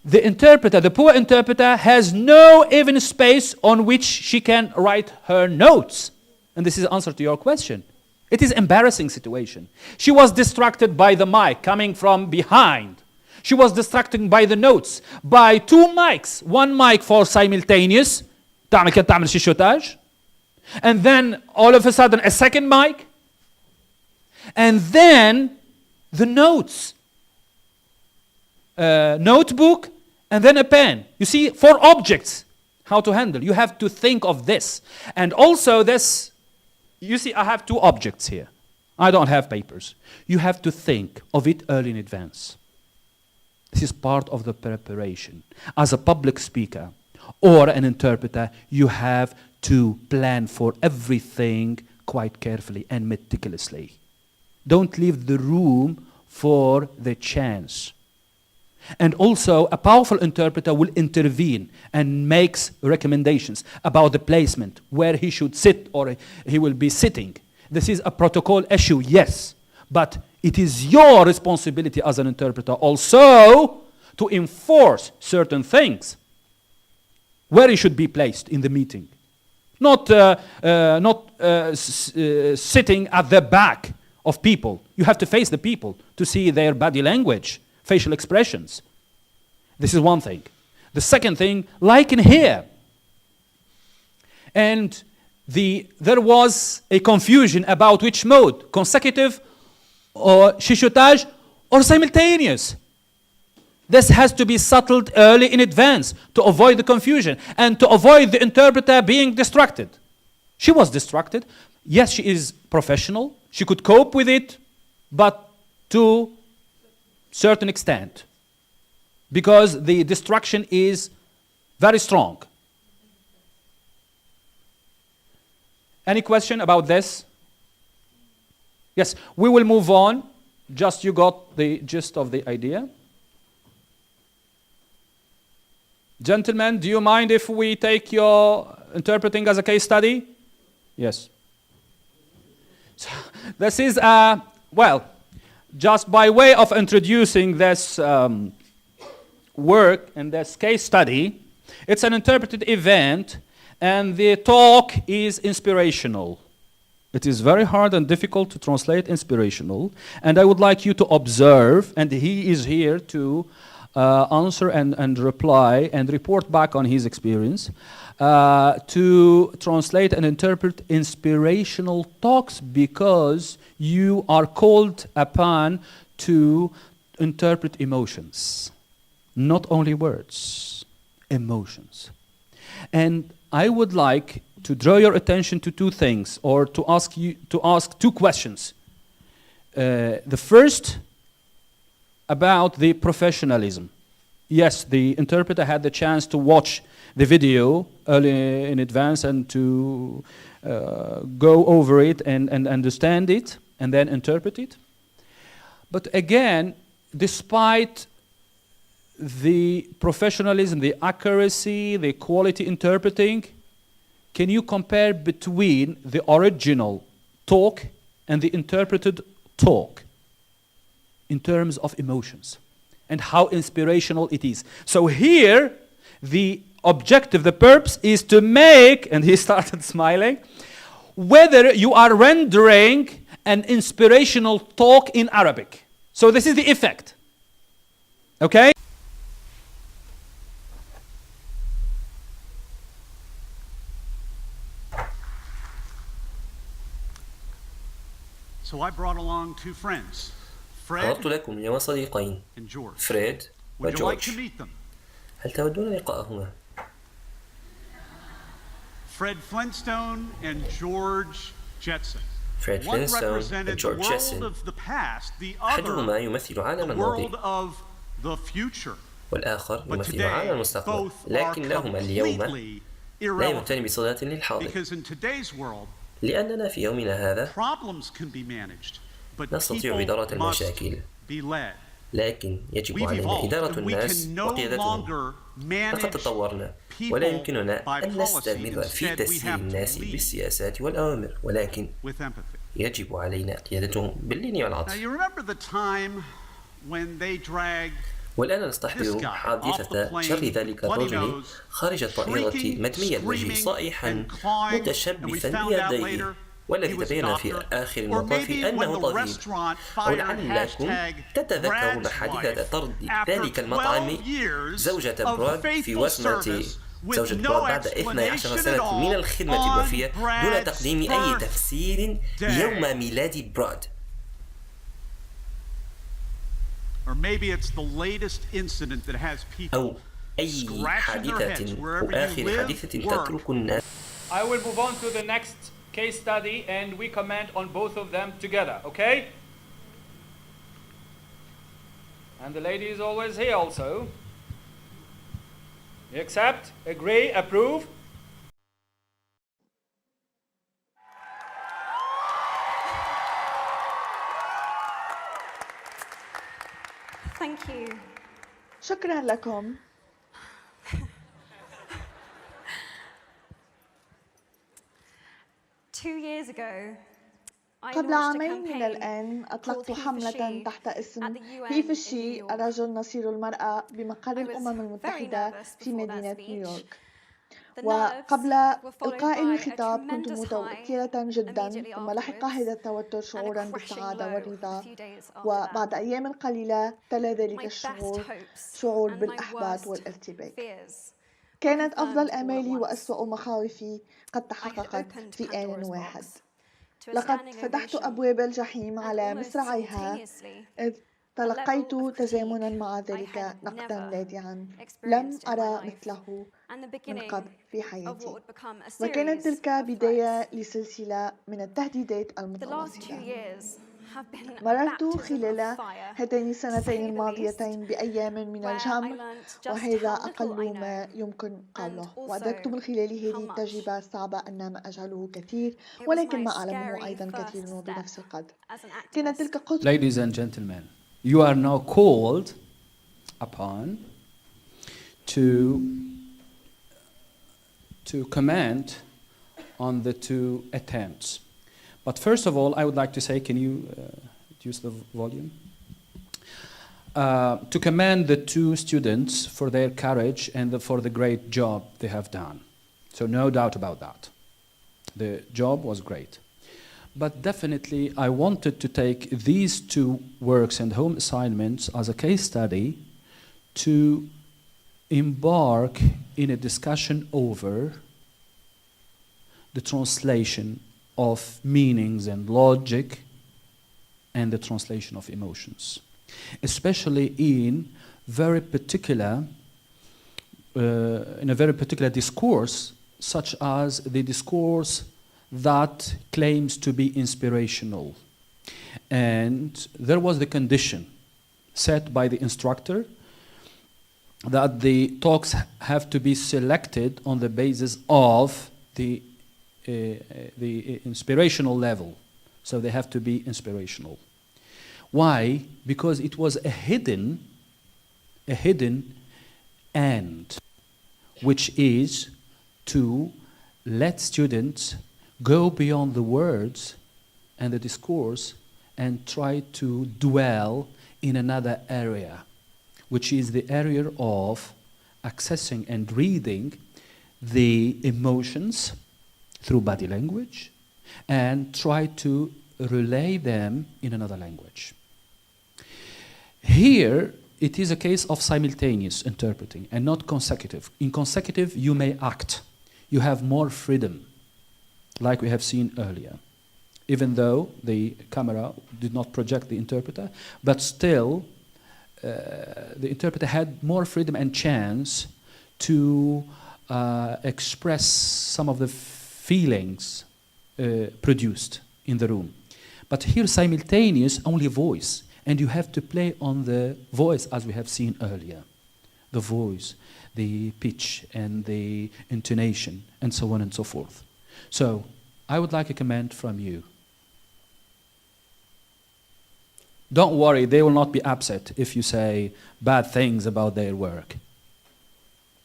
The interpreter, the poor interpreter, has no even space on which she can write her notes. And this is the answer to your question. It is an embarrassing situation. She was distracted by the mic coming from behind. She was distracted by the notes, by two mics. One mic for simultaneous, تعمل شيشوتاج. And then all of a sudden a second mic. And then the notes. Notebook, and then a pen. You see, 4 objects, how to handle. You have to think of this. And also this, you see, I have 2 objects here. I don't have papers. You have to think of it early in advance. This is part of the preparation. As a public speaker or an interpreter, you have to plan for everything quite carefully and meticulously. Don't leave the room for the chance. And also, a powerful interpreter will intervene and makes recommendations about the placement, where he should sit or he will be sitting. This is a protocol issue, yes, but it is your responsibility as an interpreter also to enforce certain things, where he should be placed in the meeting. Not sitting at the back of people. You have to face the people to see their body language, facial expressions. This is one thing. The second thing, like in here, and there was a confusion about which mode, consecutive or shishotage or simultaneous. This has to be settled early in advance to avoid the confusion and to avoid the interpreter being distracted. She was distracted. Yes, she is professional. She could cope with it, but to certain extent, because the distraction is very strong. Any question about this? Yes, we will move on. Just you got the gist of the idea. Gentlemen, do you mind if we take your interpreting as a case study? Yes. So, this is, well, just by way of introducing this work and this case study, it's an interpreted event, and the talk is inspirational. It is very hard and difficult to translate inspirational, and I would like you to observe, and he is here to answer and reply and report back on his experience, to translate and interpret inspirational talks, because you are called upon to interpret emotions, not only words, emotions. And I would like to draw your attention to 2 things, or to ask 2 questions. The first, about the professionalism. Yes, the interpreter had the chance to watch the video early in advance and to go over it and understand it and then interpret it. But again, despite the professionalism, the accuracy, the quality interpreting, can you compare between the original talk and the interpreted talk in terms of emotions and how inspirational it is? So here, the objective, the purpose is to make, and he started smiling, whether you are rendering an inspirational talk in Arabic. So this is the effect. Okay? So I brought along 2 friends. عرضت لكم اليوم صديقين فريد وجورج. هل تودون لقاءهما؟ Fred Flintstone and George Jetson. Fred Flintstone and George Jetson. The past, the أحدهما يمثل عالم the world الماضي. of the future. والآخر يمثل عالم المستقبل، لكنهما اليوم لا يمتان بصلة للحاضر، لأننا في يومنا هذا نستطيع إدارة المشاكل، لكن يجب علينا إدارة الناس وقيادتهم. لقد تطورنا ولا يمكننا أن نستمر في تسيير الناس بالسياسات والأوامر، ولكن يجب علينا قيادتهم باللين والعطف. والآن نستحضر حادثة شر ذلك الرجل خارج الطائرة مدمي الوجه صائحا متشبثا بيديه، والذي تبين في آخر المطاف أنه طبيب. أو لعلكم تتذكرون حادثة طرد ذلك المطعم زوجة براد في وسمة زوجة براد بعد 12 سنة من الخدمة الوفية دون تقديم أي تفسير يوم ميلاد براد. أو أي حادثة أو آخر حادثة تترك الناس. I will move on to the next case study and we comment on both of them together, okay? And the lady is always here also. You accept, agree, approve? Thank you. شكرا لكم. قبل عامين من الآن أطلقت حملة تحت اسم هي في الشي الرجل نصير المرأة بمقر الأمم المتحدة في مدينة نيويورك. وقبل إلقاء الخطاب كنت متوترة جدا، ثم لحق هذا التوتر شعورا بالسعادة والرضا، وبعد أيام قليلة تلا ذلك الشعور شعور بالإحباط والارتباك. كانت أفضل آمالي وأسوأ مخاوفي قد تحققت في آن واحد. لقد فتحت أبواب الجحيم على مصراعيها إذ تلقيت تزامنا مع ذلك نقدا لاذعا لم أرى مثله من قبل في حياتي، وكانت تلك بداية لسلسلة من التهديدات المتواصلة. مررت خلال هاتين السنتين الماضيتين بأيام من الجمع، وهذا أقل ما يمكن قوله، وأدركت من خلال هذه التجربة الصعبة أن ما أجهله كثير ولكن ما أعلمه أيضا كثير وبنفس القدر. كانت تلك قصة. Ladies and gentlemen, you are now called upon to comment on the two attempts. But first of all, I would like to say, can you reduce the volume? To commend the two students for their courage and for the great job they have done. So no doubt about that. The job was great. But definitely I wanted to take these two works and home assignments as a case study to embark in a discussion over the translation of meanings and logic and the translation of emotions, especially in a very particular discourse, such as the discourse that claims to be inspirational. And there was the condition set by the instructor that the talks have to be selected on the basis of the inspirational level. So they have to be inspirational. Why? Because it was a hidden end, which is to let students go beyond the words and the discourse and try to dwell in another area, which is the area of accessing and reading the emotions through body language and try to relay them in another language. Here, it is a case of simultaneous interpreting and not consecutive. In consecutive, you may act. You have more freedom, like we have seen earlier. Even though the camera did not project the interpreter, but still, the interpreter had more freedom and chance to express some of the feelings produced in the room. But here, simultaneous, only voice, and you have to play on the voice as we have seen earlier. the voice, the pitch, and the intonation, and so on and so forth. So, I would like a comment from you. Don't worry, they will not be upset if you say bad things about their work.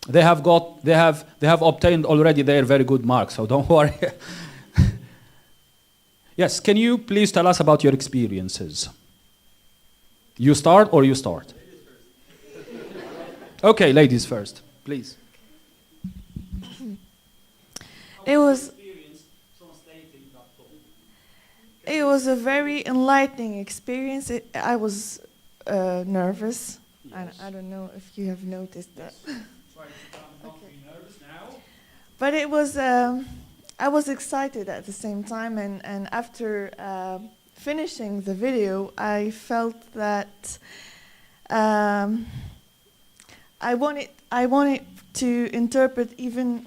They have obtained already their very good marks, so don't worry. Yes, can you please tell us about your experiences? You start or you start? Okay, ladies first, please. It was a very enlightening experience. I was nervous. Yes. I don't know if you have noticed that. Try to not be nervous now. But it was. I was excited at the same time, and after finishing the video, I felt that I wanted to interpret even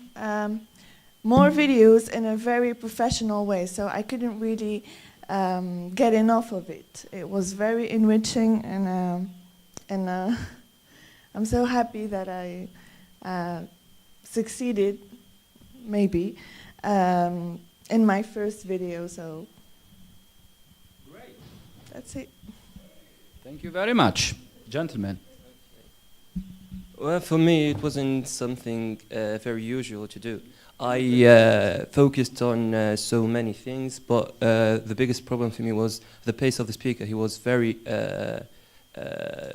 more videos in a very professional way. So I couldn't really get enough of it. It was very enriching, and I'm so happy that I succeeded, maybe. In my first video, so great. That's it. Thank you very much, gentlemen. Well, for me, it wasn't something very usual to do. I focused on so many things, but the biggest problem for me was the pace of the speaker. He was very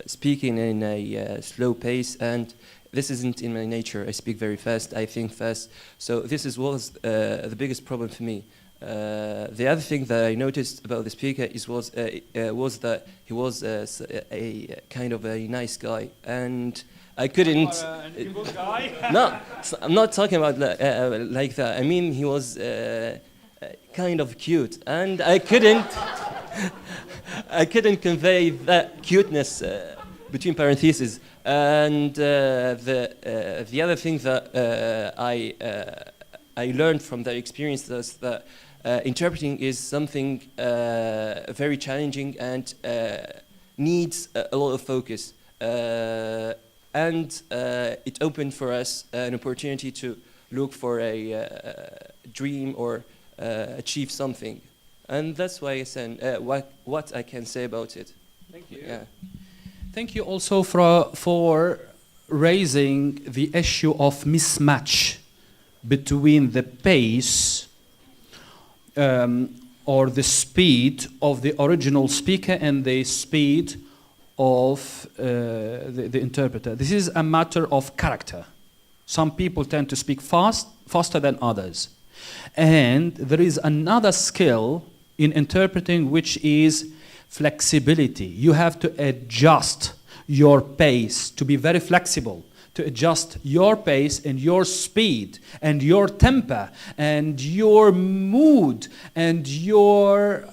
speaking in a slow pace, and this isn't in my nature. I speak very fast, I think fast. So this was the biggest problem for me. The other thing that I noticed about the speaker was that he was a kind of a nice guy, and I couldn't. No, I'm not talking about like that. I mean, he was kind of cute, and I couldn't convey that cuteness between parentheses. And the other thing that I learned from that experience was that interpreting is something very challenging and needs a lot of focus. And it opened for us an opportunity to look for a dream or achieve something. And that's why I said what I can say about it. Thank you. Yeah. Thank you also for raising the issue of mismatch between the pace or the speed of the original speaker and the speed of the interpreter. This is a matter of character. Some people tend to speak faster than others. And there is another skill in interpreting, which is flexibility. You have to adjust your pace, to be very flexible, to adjust your pace and your speed and your tempo and your mood and your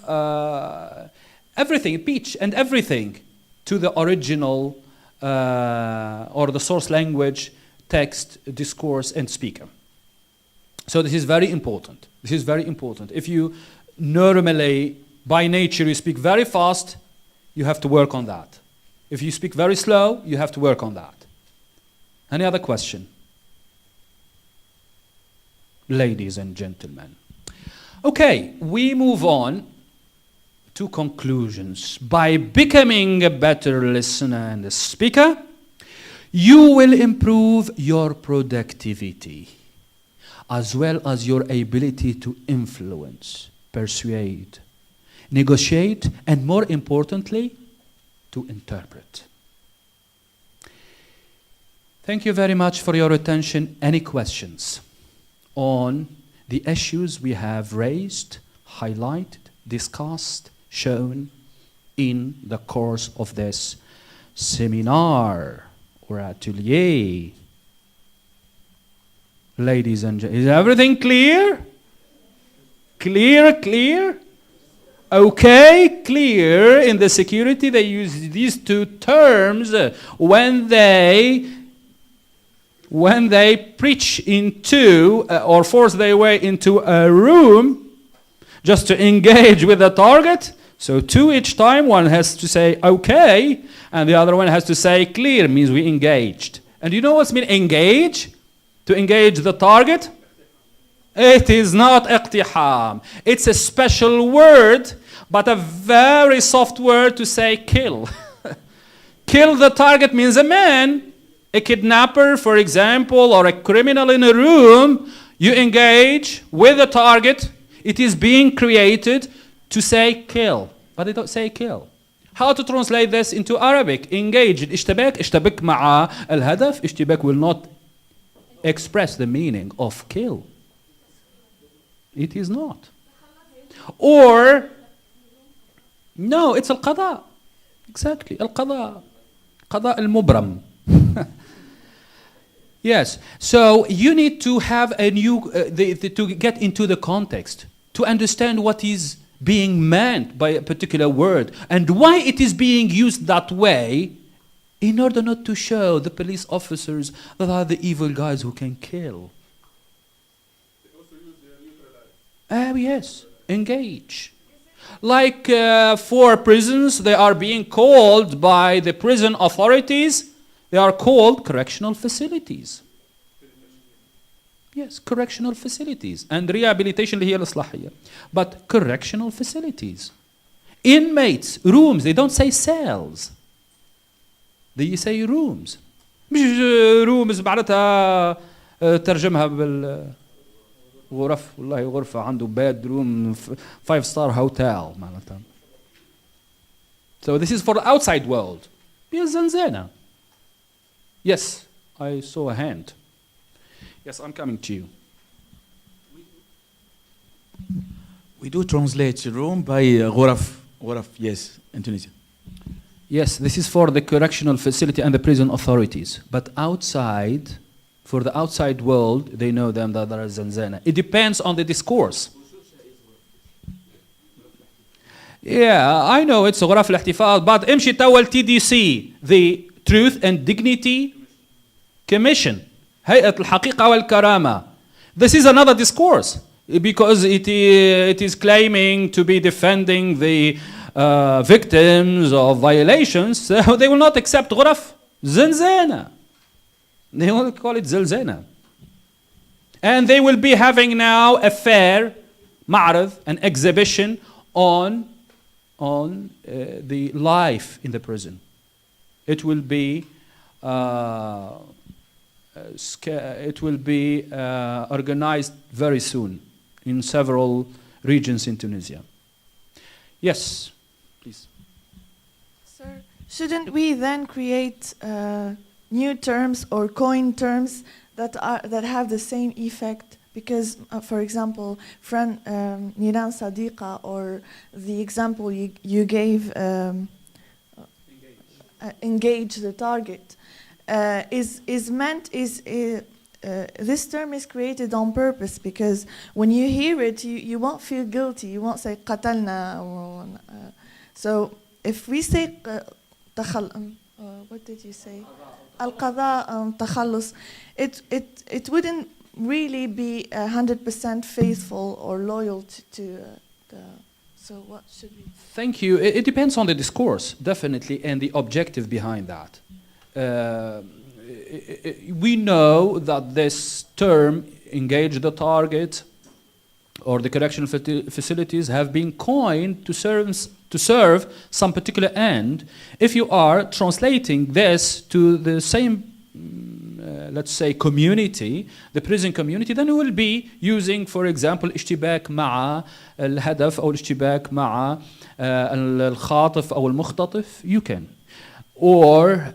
everything, pitch and everything to the original or the source language, text, discourse, and speaker. So this is very important. This is very important. If you normally, by nature, you speak very fast, you have to work on that. If you speak very slow, you have to work on that. Any other question? Ladies and gentlemen. Okay, we move on to conclusions. By becoming a better listener and a speaker, you will improve your productivity, as well as your ability to influence, persuade, negotiate, and more importantly, to interpret. Thank you very much for your attention. Any questions on the issues we have raised, highlighted, discussed, shown in the course of this seminar or atelier? Ladies and gentlemen, is everything clear? Clear? Okay, clear. In the security, they use these two terms when they preach into or force their way into a room just to engage with the target. So two each time, one has to say okay, and the other one has to say clear, means we engaged. And you know what's mean engage? To engage the target? It is not اقتحام. It's a special word, but a very soft word to say kill. Kill the target means a man, a kidnapper, for example, or a criminal in a room. You engage with the target. It is being created to say kill, but they don't say kill. How to translate this into Arabic? Engage. اشتبك مع الهدف. اشتباك will not express the meaning of kill. It is not. Or, no, it's القضاء. Exactly, القضاء. قضاء المبرم. Yes, so you need to have a new, to get into the context, to understand what is being meant by a particular word and why it is being used that way, in order not to show the police officers that are the evil guys who can kill. Yes, engage. Like for prisons, they are being called by the prison authorities, they are called correctional facilities. Yes, correctional facilities. And rehabilitation هي الإصلاحية. But correctional facilities. Inmates, rooms, they don't say cells. They say rooms. مش rooms معناتها ترجمها بالغرف والله غرفة عنده bedroom 5-star hotel معناتها. So this is for the outside world. Yes, زنزانة. Yes, I saw a hand. Yes, I'm coming to you. We do translate room by غرف, yes, in Tunisia. Yes, this is for the correctional facility and the prison authorities. But outside, for the outside world, they know them that there is zanzana. It depends on the discourse. Yeah, I know it's غرف الاحتفاظ, but امشي تول TDC, the Truth and Dignity Commission. هيئة الحقيقة والكرامة. This is another discourse because it is claiming to be defending the victims of violations. So they will not accept غرف زنزانة. They will call it زلزانة. And they will be having now a fair, معرض, an exhibition on the life in the prison. It will be organized very soon in several regions in Tunisia. Yes, please. Sir, shouldn't we then create new terms or coin terms that have the same effect? Because, for example, friend Niran Sadiqa, or the example you gave, engage the target. This term is created on purpose because when you hear it, you won't feel guilty. You won't say qatalna. So if we say what did you say? Al-qada takhallus. It wouldn't really be 100% faithful or loyal to the. So what should we? Thank you. It depends on the discourse, definitely, and the objective behind that. We know that this term, engage the target, or the correctional facilities, have been coined to serve some particular end. If you are translating this to the same, let's say, community, the prison community, then you will be using, for example, اشتباك مع الهدف أو الاشتباك مع الخاطف أو المختطف. You can. Or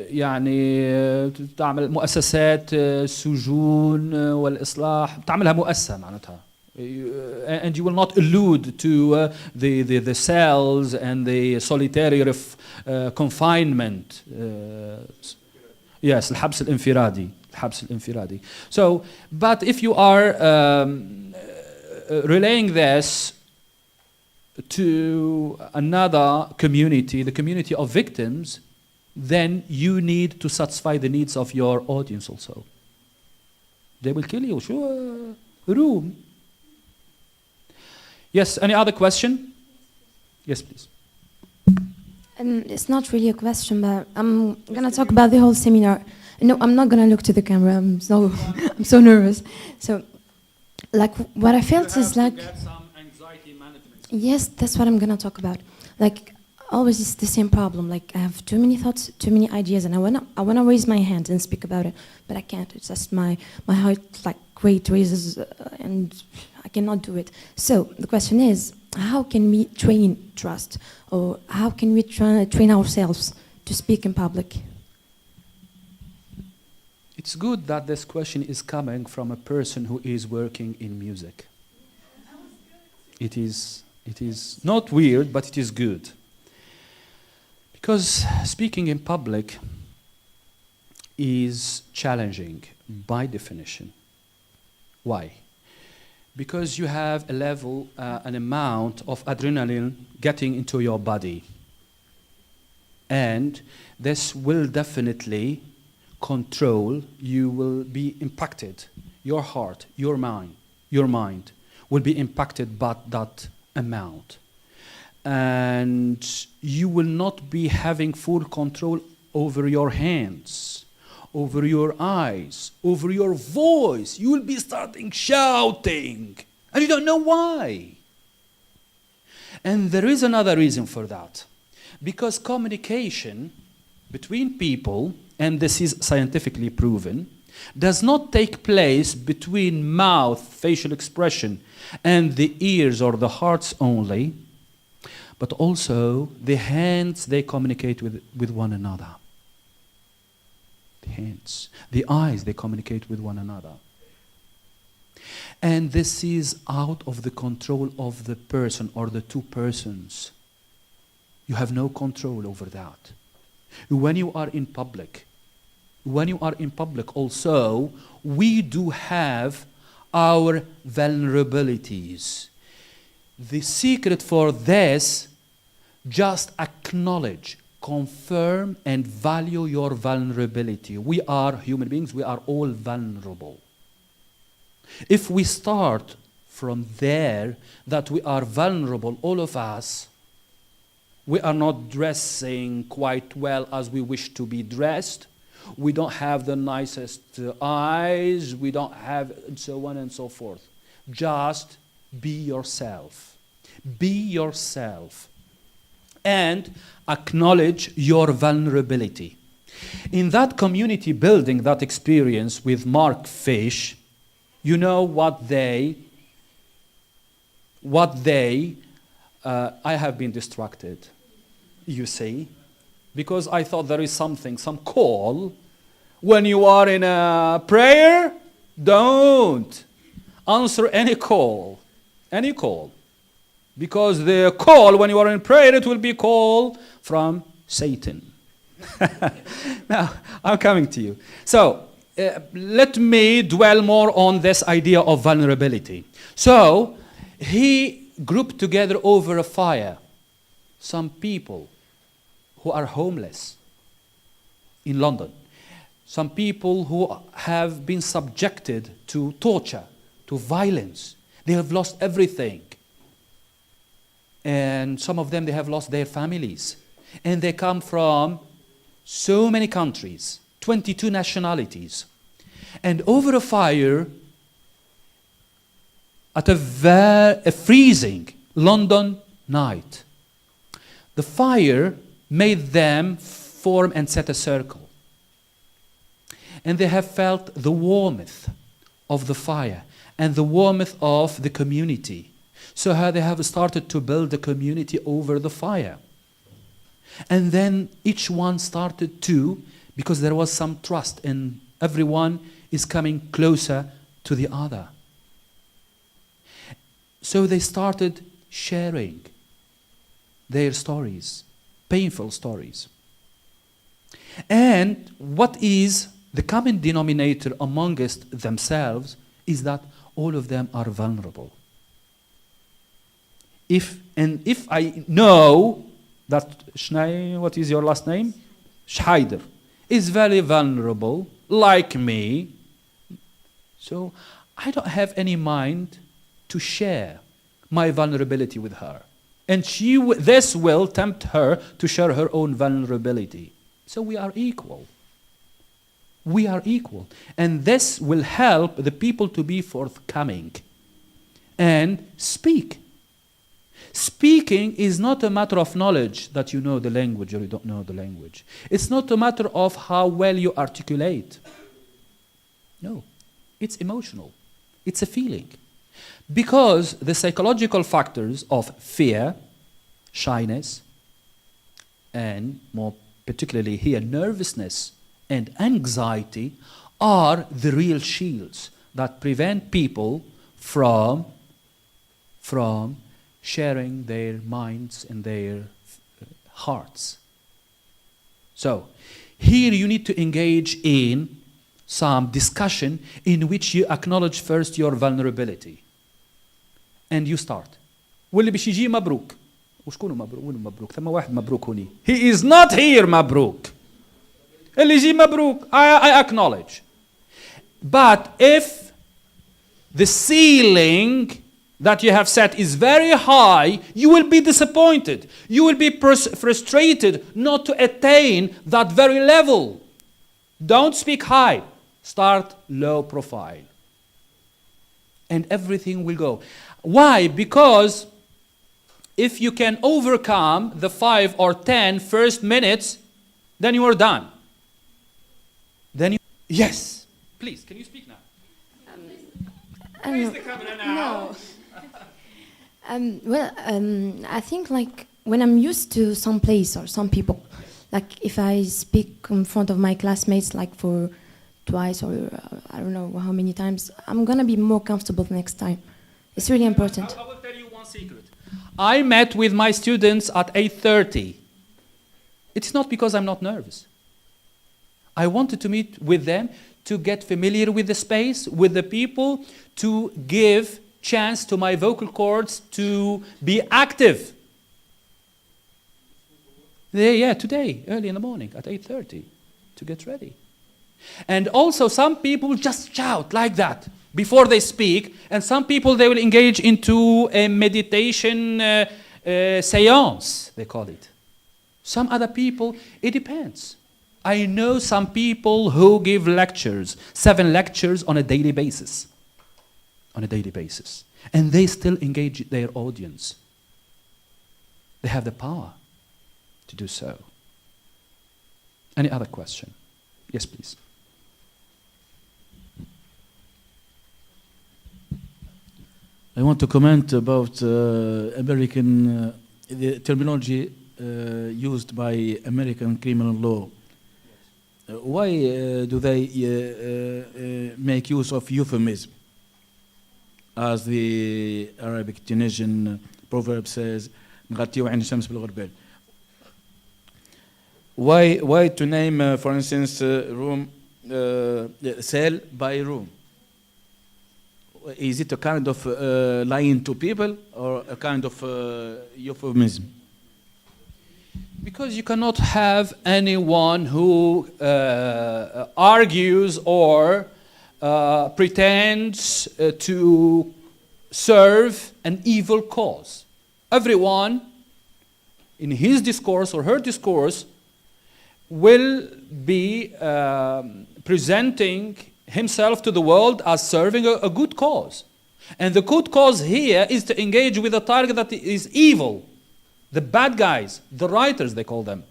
يعني تعمل مؤسسات سجون والإصلاح تعملها مؤسسة معناتها. And you will not allude to the cells and the solitary confinement. Yes, الحبس الانفرادي. So, but if you are relaying this to another community, the community of victims, then you need to satisfy the needs of your audience also. They will kill you. Sure. Room. Yes, any other question? Yes, please. It's not really a question, but I'm gonna talk about the whole seminar. No, I'm not gonna look to the camera. I'm so I'm so nervous. So, like, what I felt is like, yes, that's what I'm gonna talk about. Like, always it's the same problem. Like, I have too many thoughts, too many ideas, and I wanna raise my hand and speak about it, but I can't. It's just my heart like great raises, and I cannot do it. So the question is, how can we train trust, or how can we train ourselves to speak in public? It's good that this question is coming from a person who is working in music. It is not weird, but it is good. Because speaking in public is challenging by definition. Why? Because you have a level, an amount of adrenaline getting into your body. And this will definitely control, you will be impacted. Your heart, your mind will be impacted by that amount. And you will not be having full control over your hands, over your eyes, over your voice. You will be starting shouting, and you don't know why. And there is another reason for that. Because communication between people, and this is scientifically proven, does not take place between mouth, facial expression, and the ears or the hearts only, but also the hands, they communicate with one another. The hands, the eyes, they communicate with one another. And this is out of the control of the person or the two persons. You have no control over that. When you are in public also, we do have our vulnerabilities. The secret for this, just acknowledge, confirm, and value your vulnerability. We are human beings, we are all vulnerable. If we start from there, that we are vulnerable, all of us, we are not dressing quite well as we wish to be dressed. We don't have the nicest eyes. We don't have, and so on and so forth. Just be yourself. Be yourself. And acknowledge your vulnerability. In that community building, that experience with Mark Fish, you know what they I have been distracted, you see, because I thought there is something, some call. When you are in a prayer, don't answer any call. Because the call, when you are in prayer, it will be call from Satan. Now, I'm coming to you. So, let me dwell more on this idea of vulnerability. So, he grouped together over a fire some people who are homeless in London, some people who have been subjected to torture, to violence. They have lost everything. And some of them, they have lost their families. And they come from so many countries, 22 nationalities. And over a fire, at a freezing London night, the fire made them form and set a circle. And they have felt the warmth of the fire and the warmth of the community. So how they have started to build a community over the fire. And then each one started to, because there was some trust and everyone is coming closer to the other. So they started sharing their stories, painful stories. And what is the common denominator amongst themselves is that all of them are vulnerable. If I know that what is your last name? Scheider is very vulnerable, like me. So I don't have any mind to share my vulnerability with her. And this will tempt her to share her own vulnerability. So we are equal. We are equal. And this will help the people to be forthcoming and speak. Speaking is not a matter of knowledge that you know the language or you don't know the language. It's not a matter of how well you articulate. No, it's emotional. It's a feeling. Because the psychological factors of fear, shyness, and more particularly here, nervousness and anxiety are the real shields that prevent people from sharing their minds and their hearts. So, here you need to engage in some discussion in which you acknowledge first your vulnerability. And you start. واللي باش يجي مبروك. وشكونه مبروك؟ وين مبروك؟ ثم واحد مبروك هوني. He is not here مبروك. اللي يجي مبروك. I acknowledge. But if the ceiling that you have set is very high, you will be disappointed. You will be frustrated not to attain that very level. Don't speak high. Start low profile. And everything will go. Why? Because if you can overcome the 5 or 10 first minutes, then you are done. Yes. Please, can you speak now? Face the camera now. No. I think like when I'm used to some place or some people, like if I speak in front of my classmates like for twice or I don't know how many times, I'm gonna be more comfortable next time. It's really important. I will tell you one secret. I met with my students at 8:30. It's not because I'm not nervous. I wanted to meet with them to get familiar with the space, with the people, to give chance to my vocal cords to be active. Yeah, today, early in the morning at 8:30 to get ready. And also some people just shout like that before they speak, and some people they will engage into a meditation seance, they call it. Some other people, it depends. I know some people who give lectures, 7 lectures on a daily basis. On a daily basis. And they still engage their audience. They have the power to do so. Any other question? Yes, please. I want to comment about American the terminology used by American criminal law. Why do they make use of euphemism? As the Arabic Tunisian proverb says, why to name, for instance, room, cell by room? Is it a kind of lying to people or a kind of euphemism? Because you cannot have anyone who argues or pretends to serve an evil cause. Everyone in his discourse or her discourse will be presenting himself to the world as serving a good cause. And the good cause here is to engage with a target that is evil. The bad guys, the writers they call them.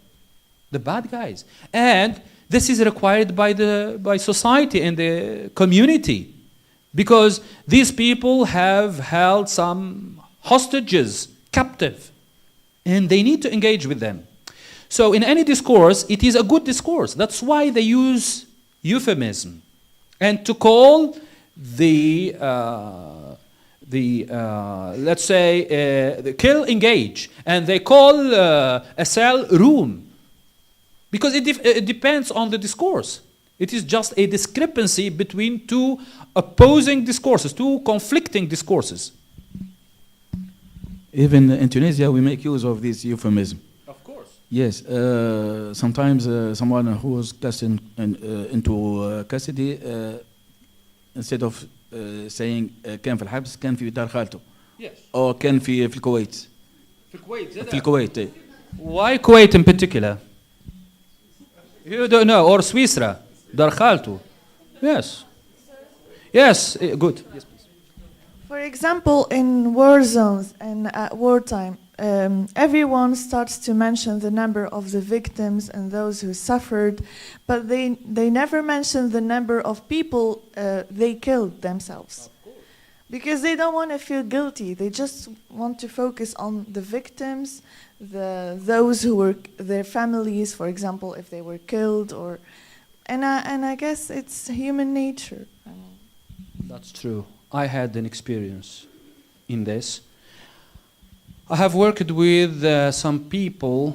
The bad guys. And this is required by society and the community. Because these people have held some hostages captive. And they need to engage with them. So in any discourse, it is a good discourse. That's why they use euphemism. And to call let's say, the kill engage, and they call a cell room. Because it depends on the discourse. It is just a discrepancy between two opposing discourses, two conflicting discourses. Even in Tunisia, we make use of this euphemism. Of course. Yes. Sometimes someone who was cast into custody, instead of saying كان في الحبس كان في دار خالته. Yes. Or كان في الكويت. في الكويت. Why Kuwait in particular? You don't know, or Switzerland, دار خالته. Yes. Yes, good. Yes, please. For example, in war zones and at wartime, everyone starts to mention the number of the victims and those who suffered, but they never mention the number of people they killed themselves. Because they don't want to feel guilty. They just want to focus on the victims, those who were their families, for example, if they were killed, and I guess it's human nature. That's true. I had an experience in this. I have worked with some people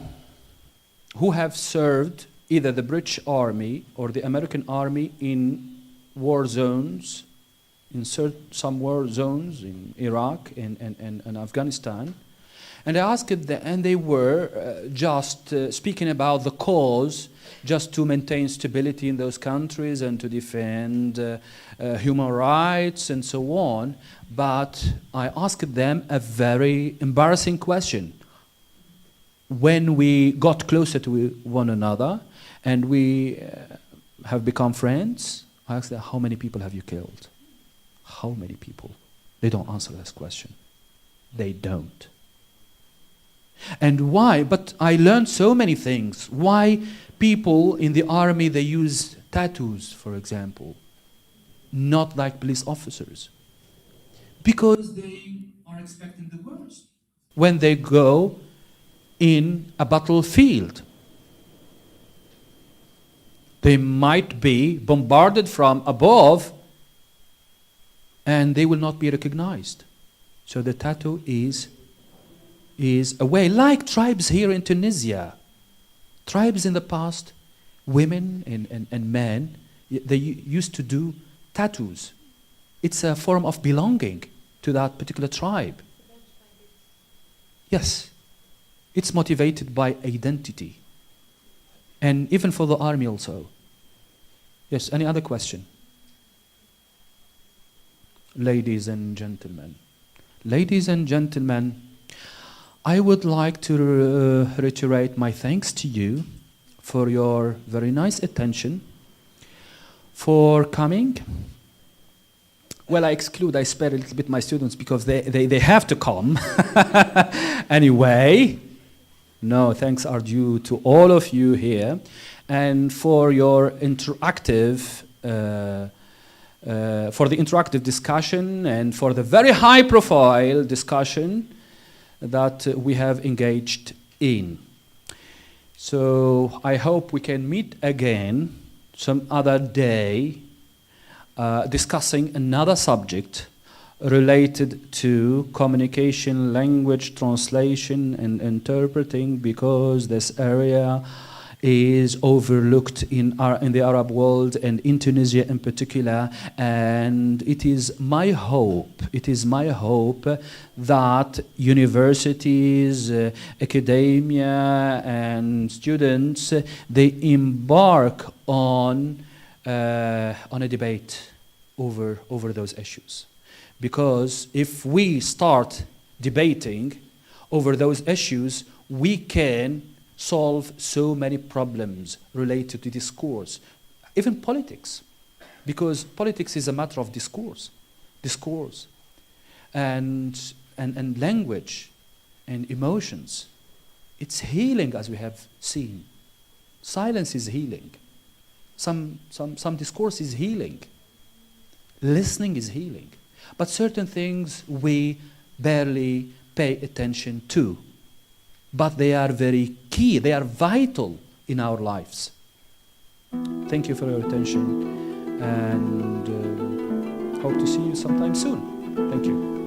who have served either the British Army or the American Army in war zones, in some war zones in Iraq and Afghanistan. And I asked them, and they were just speaking about the cause, just to maintain stability in those countries and to defend human rights and so on. But I asked them a very embarrassing question. When we got closer to one another and we have become friends, I asked them, how many people have you killed? How many people? They don't answer this question. They don't. And why? But I learned so many things. Why people in the army, they use tattoos, for example, not like police officers? Because they are expecting the worst when they go in a battlefield. They might be bombarded from above and they will not be recognized. So the tattoo is a way, like tribes here in Tunisia. Tribes in the past, women and men, they used to do tattoos. It's a form of belonging to that particular tribe. Yes, it's motivated by identity. And even for the army also. Yes, any other question? Ladies and gentlemen. Ladies and gentlemen, I would like to reiterate my thanks to you for your very nice attention, for coming. Well, I spare a little bit my students because they have to come. Anyway, no, thanks are due to all of you here, and for your interactive for the interactive discussion and for the very high profile discussion that we have engaged in. So I hope we can meet again some other day discussing another subject related to communication, language, translation and interpreting, because this area is overlooked in the Arab world and in Tunisia in particular, and it is my hope that universities, academia and students, they embark on a debate over those issues. Because if we start debating over those issues, we can solve so many problems related to discourse, even politics, because politics is a matter of discourse and language and emotions. It's healing, as we have seen. Silence is healing. Some discourse is healing. Listening is healing. But certain things we barely pay attention to. But they are very key, they are vital in our lives. Thank you for your attention and hope to see you sometime soon. Thank you.